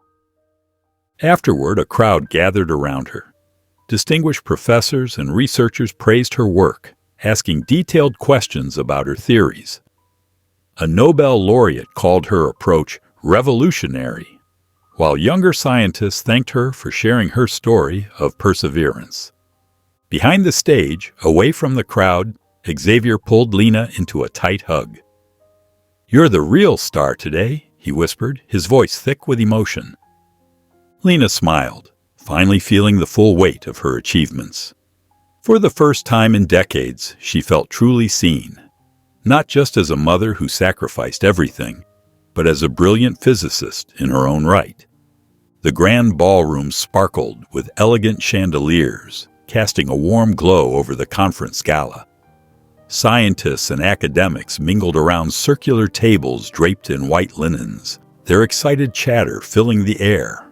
Afterward, a crowd gathered around her. Distinguished professors and researchers praised her work, asking detailed questions about her theories. A Nobel laureate called her approach revolutionary, while younger scientists thanked her for sharing her story of perseverance. Behind the stage, away from the crowd, Xavier pulled Lena into a tight hug. "You're the real star today," he whispered, his voice thick with emotion. Lena smiled, finally feeling the full weight of her achievements. For the first time in decades, she felt truly seen, not just as a mother who sacrificed everything, but as a brilliant physicist in her own right. The grand ballroom sparkled with elegant chandeliers, casting a warm glow over the conference gala. Scientists and academics mingled around circular tables draped in white linens, their excited chatter filling the air.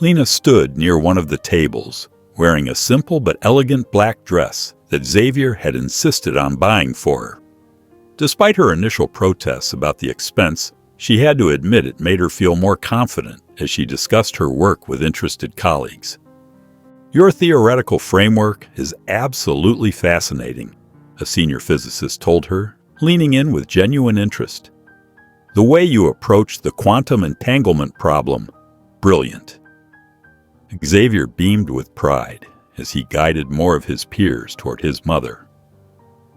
Lena stood near one of the tables, wearing a simple but elegant black dress that Xavier had insisted on buying for her. Despite her initial protests about the expense, she had to admit it made her feel more confident as she discussed her work with interested colleagues. "Your theoretical framework is absolutely fascinating," a senior physicist told her, leaning in with genuine interest. "The way you approach the quantum entanglement problem, brilliant." Xavier beamed with pride as he guided more of his peers toward his mother.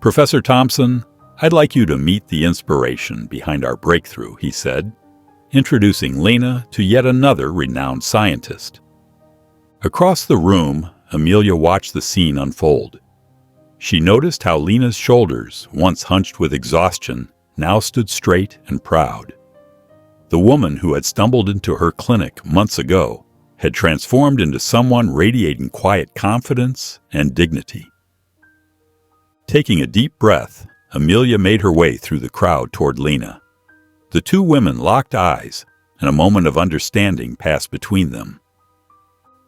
"Professor Thompson, I'd like you to meet the inspiration behind our breakthrough," he said, introducing Lena to yet another renowned scientist. Across the room, Amelia watched the scene unfold. She noticed how Lena's shoulders, once hunched with exhaustion, now stood straight and proud. The woman who had stumbled into her clinic months ago had transformed into someone radiating quiet confidence and dignity. Taking a deep breath, Amelia made her way through the crowd toward Lena. The two women locked eyes, and a moment of understanding passed between them.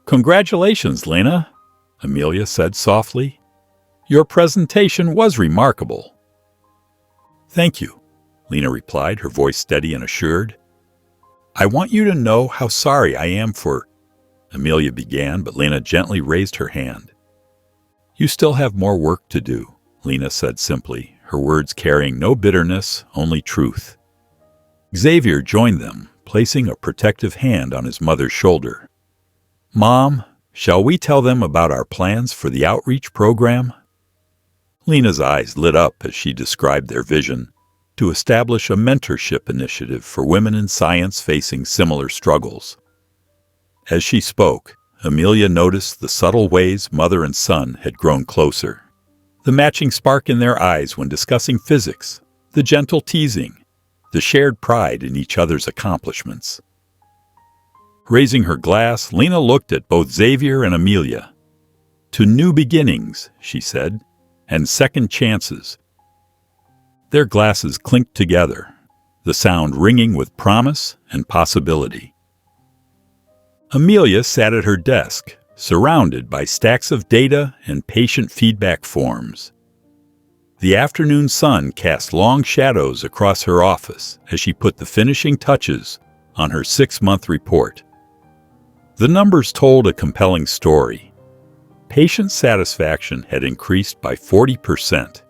"Congratulations, Lena," Amelia said softly. "Your presentation was remarkable." "Thank you," Lena replied, her voice steady and assured. "I want you to know how sorry I am for—" Amelia began, but Lena gently raised her hand. "You still have more work to do," Lena said simply, her words carrying no bitterness, only truth. Xavier joined them, placing a protective hand on his mother's shoulder. "Mom, shall we tell them about our plans for the outreach program?" Lena's eyes lit up as she described their vision, to establish a mentorship initiative for women in science facing similar struggles. As she spoke, Amelia noticed the subtle ways mother and son had grown closer. The matching spark in their eyes when discussing physics, the gentle teasing, the shared pride in each other's accomplishments. Raising her glass, Lena looked at both Xavier and Amelia. "To new beginnings," she said, "and second chances." Their glasses clinked together, the sound ringing with promise and possibility. Amelia sat at her desk, surrounded by stacks of data and patient feedback forms. The afternoon sun cast long shadows across her office as she put the finishing touches on her 6-month report. The numbers told a compelling story. Patient satisfaction had increased by 40%,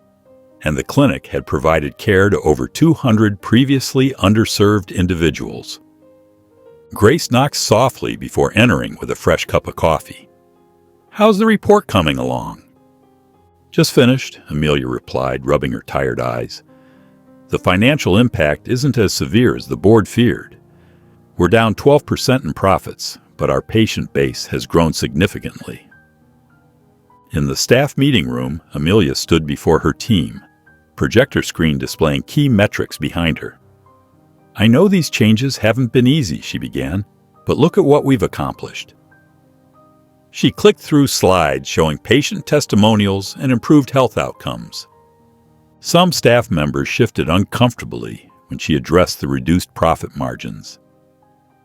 and the clinic had provided care to over 200 previously underserved individuals. Grace knocked softly before entering with a fresh cup of coffee. "How's the report coming along?" "Just finished," Amelia replied, rubbing her tired eyes. "The financial impact isn't as severe as the board feared. We're down 12% in profits, but our patient base has grown significantly." In the staff meeting room, Amelia stood before her team, projector screen displaying key metrics behind her. "I know these changes haven't been easy," she began, "but look at what we've accomplished." She clicked through slides showing patient testimonials and improved health outcomes. Some staff members shifted uncomfortably when she addressed the reduced profit margins.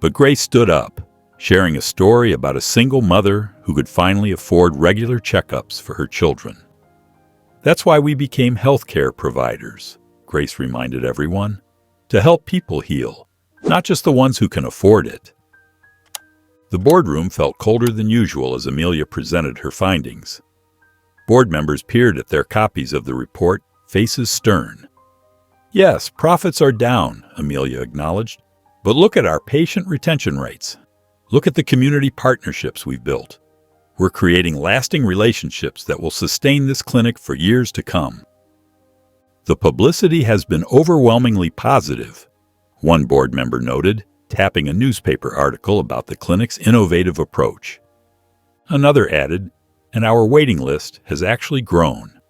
But Grace stood up, sharing a story about a single mother who could finally afford regular checkups for her children. That's why we became healthcare providers, Grace reminded everyone, to help people heal, not just the ones who can afford it. The boardroom felt colder than usual as Amelia presented her findings. Board members peered at their copies of the report, faces stern. Yes, profits are down, Amelia acknowledged, but look at our patient retention rates. Look at the community partnerships we've built. We're creating lasting relationships that will sustain this clinic for years to come. The publicity has been overwhelmingly positive, one board member noted, tapping a newspaper article about the clinic's innovative approach. Another added, and our waiting list has actually grown.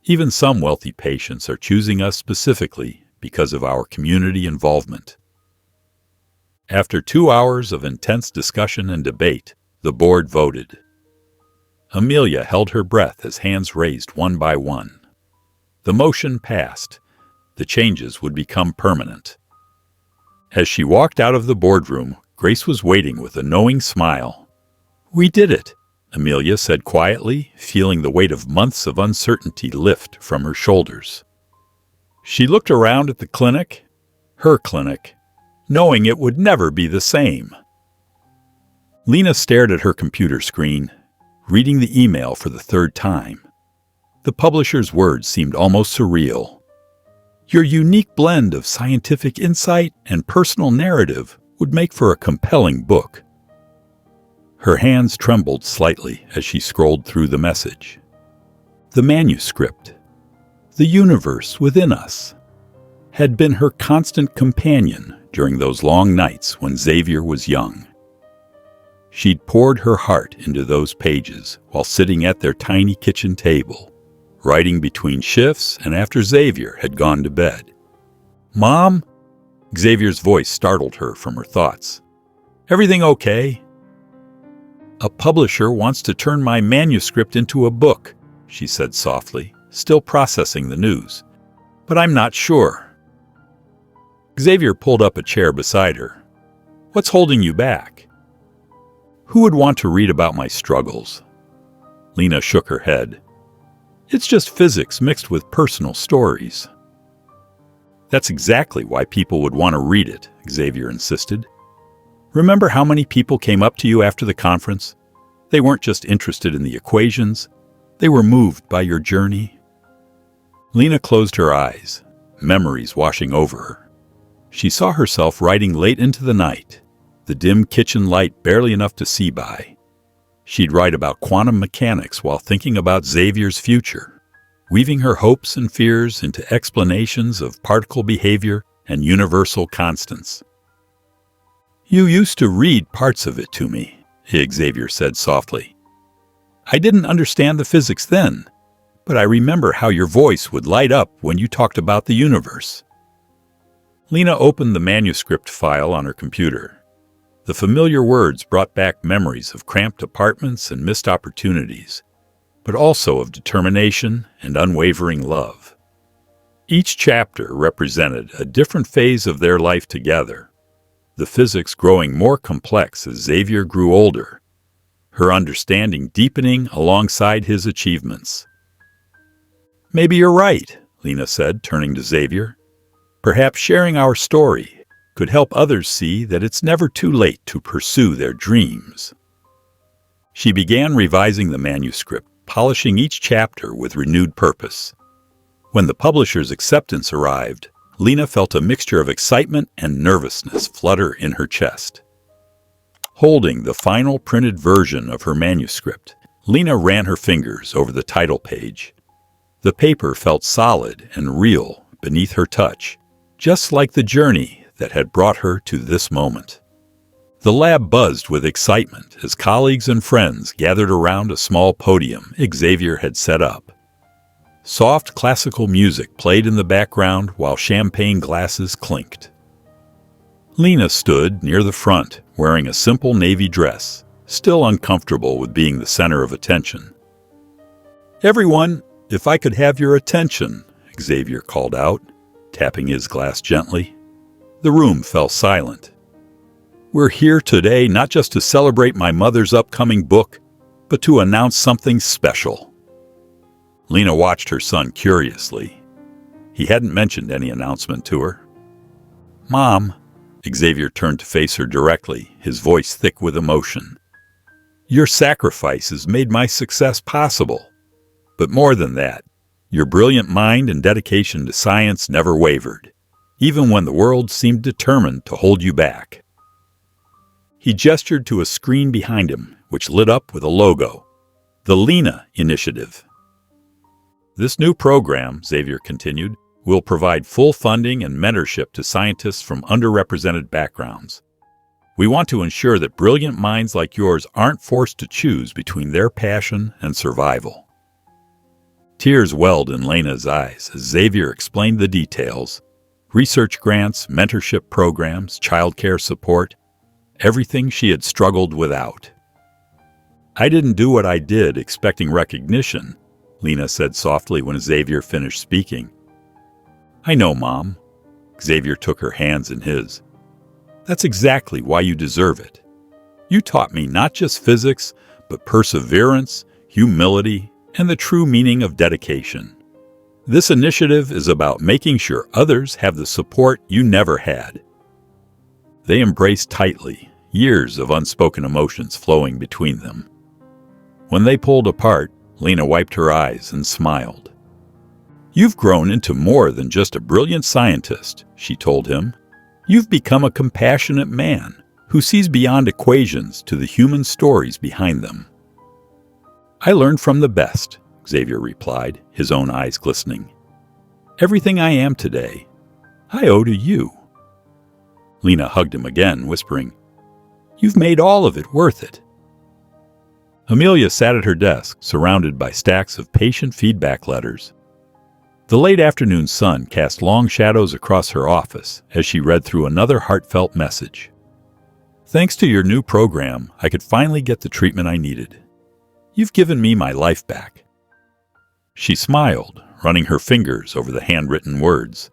Even some wealthy patients are choosing us specifically because of our community involvement. After 2 hours of intense discussion and debate, the board voted. Amelia held her breath as hands raised one by one. The motion passed. The changes would become permanent. As she walked out of the boardroom, Grace was waiting with a knowing smile. "We did it," Amelia said quietly, feeling the weight of months of uncertainty lift from her shoulders. She looked around at the clinic, her clinic, knowing it would never be the same. Lena stared at her computer screen, reading the email for the third time. The publisher's words seemed almost surreal. Your unique blend of scientific insight and personal narrative would make for a compelling book. Her hands trembled slightly as she scrolled through the message. The manuscript, the universe within us, had been her constant companion during those long nights when Xavier was young. She'd poured her heart into those pages while sitting at their tiny kitchen table, writing between shifts and after Xavier had gone to bed. "Mom?" Xavier's voice startled her from her thoughts. "Everything okay?" "A publisher wants to turn my manuscript into a book," she said softly, still processing the news. "But I'm not sure." Xavier pulled up a chair beside her. "What's holding you back?" "Who would want to read about my struggles?" Lena shook her head. "It's just physics mixed with personal stories." "That's exactly why people would want to read it," Xavier insisted. "Remember how many people came up to you after the conference? They weren't just interested in the equations. They were moved by your journey." Lena closed her eyes, memories washing over her. She saw herself writing late into the night, the dim kitchen light barely enough to see by. She'd write about quantum mechanics while thinking about Xavier's future, weaving her hopes and fears into explanations of particle behavior and universal constants. "You used to read parts of it to me," Xavier said softly. "I didn't understand the physics then, but I remember how your voice would light up when you talked about the universe." Lena opened the manuscript file on her computer. The familiar words brought back memories of cramped apartments and missed opportunities, but also of determination and unwavering love. Each chapter represented a different phase of their life together, the physics growing more complex as Xavier grew older, her understanding deepening alongside his achievements. "Maybe you're right," Lena said, turning to Xavier. "Perhaps sharing our story could help others see that it's never too late to pursue their dreams." She began revising the manuscript, polishing each chapter with renewed purpose. When the publisher's acceptance arrived, Lena felt a mixture of excitement and nervousness flutter in her chest. Holding the final printed version of her manuscript, Lena ran her fingers over the title page. The paper felt solid and real beneath her touch, just like the journey that had brought her to this moment. The lab buzzed with excitement as colleagues and friends gathered around a small podium Xavier had set up. Soft classical music played in the background while champagne glasses clinked. Lena stood near the front, wearing a simple navy dress, still uncomfortable with being the center of attention. "Everyone, if I could have your attention," Xavier called out, tapping his glass gently. The room fell silent. We're here today not just to celebrate my mother's upcoming book, but to announce something special." Lena watched her son curiously. He hadn't mentioned any announcement to her. "Mom," Xavier turned to face her directly, his voice thick with emotion. "Your sacrifices made my success possible. But more than that, your brilliant mind and dedication to science never wavered, even when the world seemed determined to hold you back." He gestured to a screen behind him, which lit up with a logo, the Lena Initiative. "This new program," Xavier continued, "will provide full funding and mentorship to scientists from underrepresented backgrounds. We want to ensure that brilliant minds like yours aren't forced to choose between their passion and survival." Tears welled in Lena's eyes as Xavier explained the details: research grants, mentorship programs, childcare support, everything she had struggled without. "I didn't do what I did expecting recognition," Lena said softly when Xavier finished speaking. "I know, Mom." Xavier took her hands in his. "That's exactly why you deserve it. You taught me not just physics, but perseverance, humility, and the true meaning of dedication. This initiative is about making sure others have the support you never had." They embraced tightly, years of unspoken emotions flowing between them. When they pulled apart, Lena wiped her eyes and smiled. "You've grown into more than just a brilliant scientist," she told him. "You've become a compassionate man who sees beyond equations to the human stories behind them." "I learned from the best," Xavier replied, his own eyes glistening. "Everything I am today, I owe to you." Lena hugged him again, whispering, "You've made all of it worth it." Amelia sat at her desk, surrounded by stacks of patient feedback letters. The late afternoon sun cast long shadows across her office as she read through another heartfelt message. "Thanks to your new program, I could finally get the treatment I needed. You've given me my life back." She smiled, running her fingers over the handwritten words.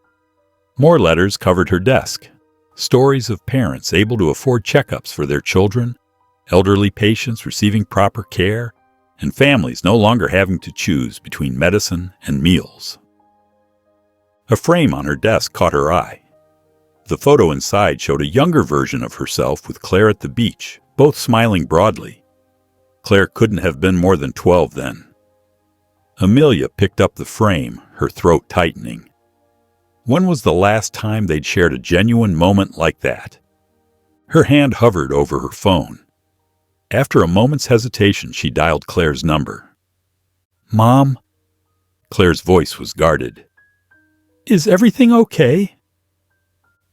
More letters covered her desk. Stories of parents able to afford checkups for their children, elderly patients receiving proper care, and families no longer having to choose between medicine and meals. A frame on her desk caught her eye. The photo inside showed a younger version of herself with Claire at the beach, both smiling broadly. Claire couldn't have been more than 12 then. Amelia picked up the frame, her throat tightening. When was the last time they'd shared a genuine moment like that? Her hand hovered over her phone. After a moment's hesitation, she dialed Claire's number. "Mom?" Claire's voice was guarded. "Is everything okay?"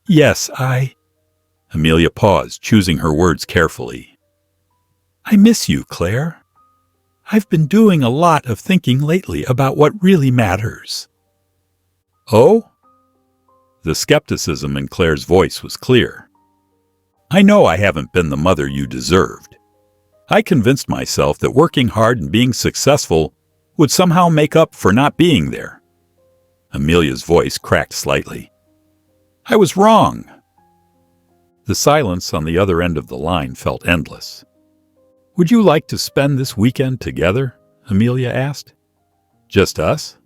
"Yes, Amelia paused, choosing her words carefully. "I miss you, Claire. I've been doing a lot of thinking lately about what really matters." "Oh?" The skepticism in Claire's voice was clear. "I know I haven't been the mother you deserved. I convinced myself that working hard and being successful would somehow make up for not being there." Amelia's voice cracked slightly. "I was wrong." The silence on the other end of the line felt endless. "Would you like to spend this weekend together?" Amelia asked. "Just us?"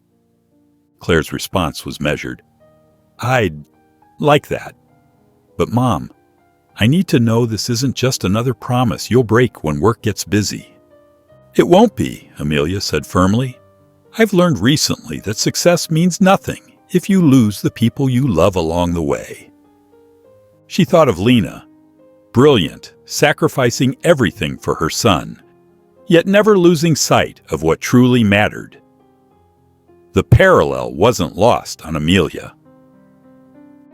Claire's response was measured. "I'd like that. But Mom, I need to know this isn't just another promise you'll break when work gets busy." "It won't be," Amelia said firmly. "I've learned recently that success means nothing if you lose the people you love along the way." She thought of Lena, brilliant, sacrificing everything for her son, yet never losing sight of what truly mattered. The parallel wasn't lost on Amelia.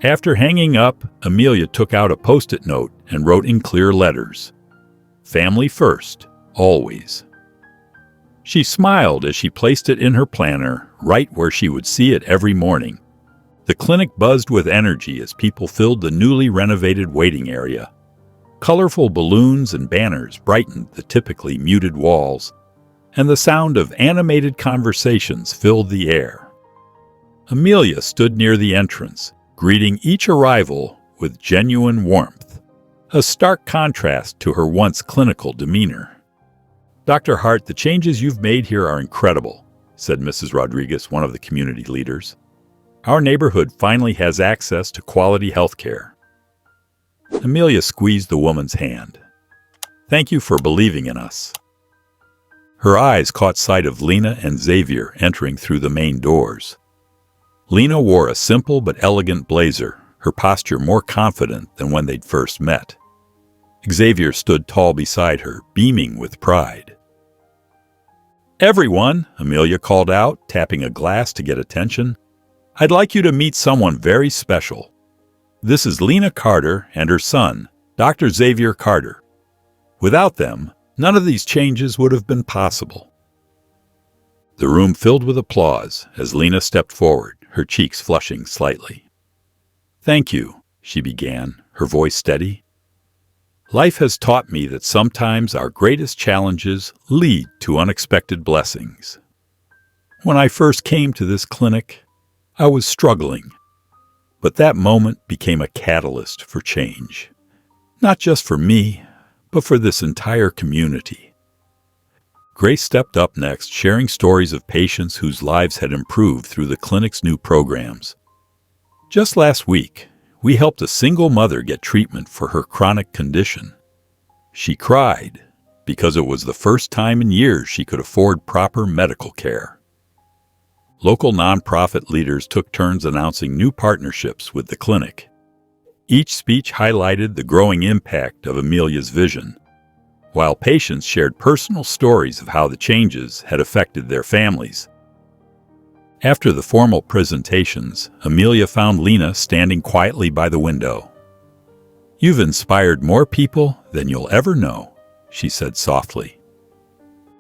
After hanging up, Amelia took out a Post-it note and wrote in clear letters, "Family first, always." She smiled as she placed it in her planner, right where she would see it every morning. The clinic buzzed with energy as people filled the newly renovated waiting area. Colorful balloons and banners brightened the typically muted walls, and the sound of animated conversations filled the air. Amelia stood near the entrance, greeting each arrival with genuine warmth. a stark contrast to her once clinical demeanor. "Dr. Hart, the changes you've made here are incredible," said Mrs. Rodriguez, one of the community leaders. "Our neighborhood finally has access to quality health care." Amelia squeezed the woman's hand. "Thank you for believing in us." Her eyes caught sight of Lena and Xavier entering through the main doors. Lena wore a simple but elegant blazer, her posture more confident than when they'd first met. Xavier stood tall beside her, beaming with pride. "Everyone," Amelia called out, tapping a glass to get attention, "I'd like you to meet someone very special. This is Lena Carter and her son, Dr. Xavier Carter. Without them, none of these changes would have been possible." The room filled with applause as Lena stepped forward, her cheeks flushing slightly. "Thank you," she began, her voice steady. "Life has taught me that sometimes our greatest challenges lead to unexpected blessings. When I first came to this clinic, I was struggling, but that moment became a catalyst for change. Not just for me, but for this entire community." Grace stepped up next, sharing stories of patients whose lives had improved through the clinic's new programs. "Just last week, we helped a single mother get treatment for her chronic condition. She cried because it was the first time in years she could afford proper medical care." Local nonprofit leaders took turns announcing new partnerships with the clinic. Each speech highlighted the growing impact of Amelia's vision, while patients shared personal stories of how the changes had affected their families. After the formal presentations, Amelia found Lena standing quietly by the window. "You've inspired more people than you'll ever know," she said softly.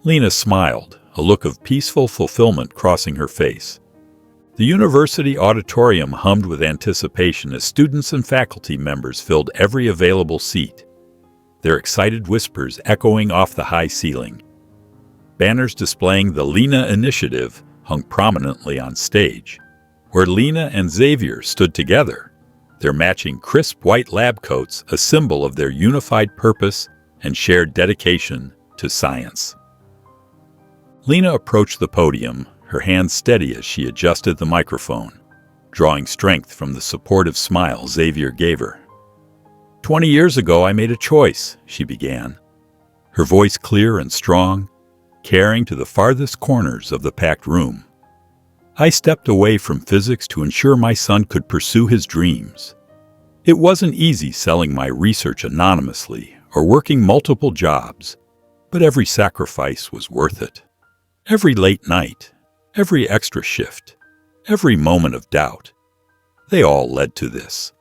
Lena smiled, a look of peaceful fulfillment crossing her face. The university auditorium hummed with anticipation as students and faculty members filled every available seat, their excited whispers echoing off the high ceiling. Banners displaying the Lena Initiative hung prominently on stage, where Lena and Xavier stood together, their matching crisp white lab coats a symbol of their unified purpose and shared dedication to science. Lena approached the podium, her hands steady as she adjusted the microphone, drawing strength from the supportive smile Xavier gave her. "20 years ago, I made a choice," she began, her voice clear and strong, carrying to the farthest corners of the packed room. "I stepped away from physics to ensure my son could pursue his dreams. It wasn't easy selling my research anonymously or working multiple jobs, but every sacrifice was worth it. Every late night, every extra shift, every moment of doubt, they all led to this."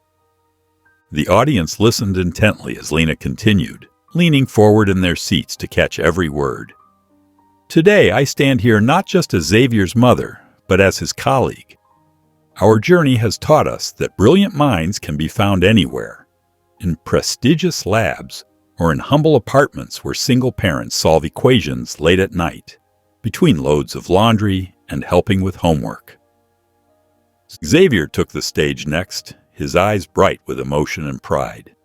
The audience listened intently as Lena continued, leaning forward in their seats to catch every word. "Today, I stand here not just as Xavier's mother, but as his colleague. Our journey has taught us that brilliant minds can be found anywhere, in prestigious labs or in humble apartments where single parents solve equations late at night, between loads of laundry and helping with homework." Xavier took the stage next, his eyes bright with emotion and pride.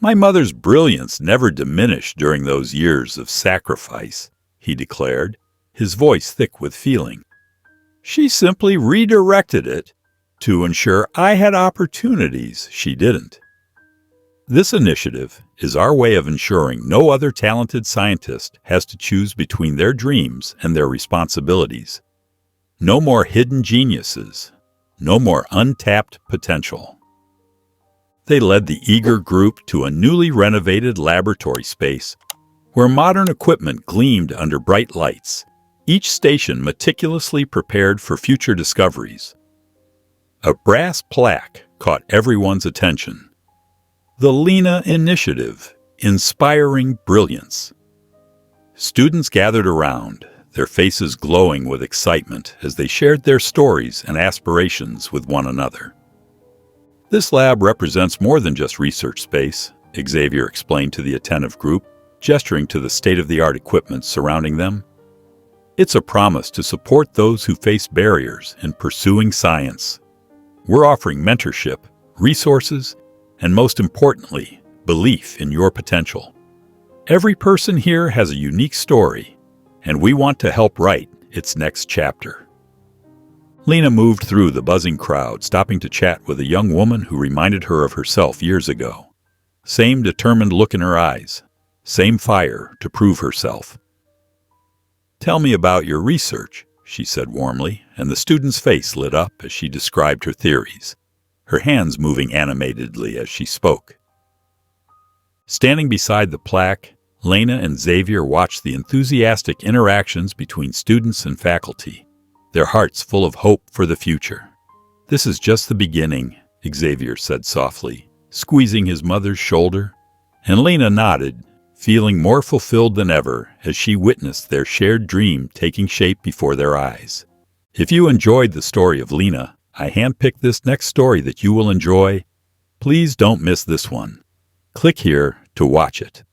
"My mother's brilliance never diminished during those years of sacrifice," he declared, his voice thick with feeling. "She simply redirected it to ensure I had opportunities she didn't. This initiative is our way of ensuring no other talented scientist has to choose between their dreams and their responsibilities. No more hidden geniuses, no more untapped potential." They led the eager group to a newly renovated laboratory space where modern equipment gleamed under bright lights, each station meticulously prepared for future discoveries. A brass plaque caught everyone's attention. "The Lena Initiative, Inspiring Brilliance." Students gathered around, their faces glowing with excitement as they shared their stories and aspirations with one another. "This lab represents more than just research space," Xavier explained to the attentive group, gesturing to the state-of-the-art equipment surrounding them. "It's a promise to support those who face barriers in pursuing science. We're offering mentorship, resources, and most importantly, belief in your potential. Every person here has a unique story, and we want to help write its next chapter. Lena moved through the buzzing crowd, stopping to chat with a young woman who reminded her of herself years ago. Same determined look in her eyes, same fire to prove herself. "Tell me about your research," she said warmly, and the student's face lit up as she described her theories, her hands moving animatedly as she spoke. Standing beside the plaque, Lena and Xavier watched the enthusiastic interactions between students and faculty, their hearts full of hope for the future. "This is just the beginning," Xavier said softly, squeezing his mother's shoulder, and Lena nodded, feeling more fulfilled than ever as she witnessed their shared dream taking shape before their eyes. If you enjoyed the story of Lena, I handpicked this next story that you will enjoy. Please don't miss this one. Click here to watch it.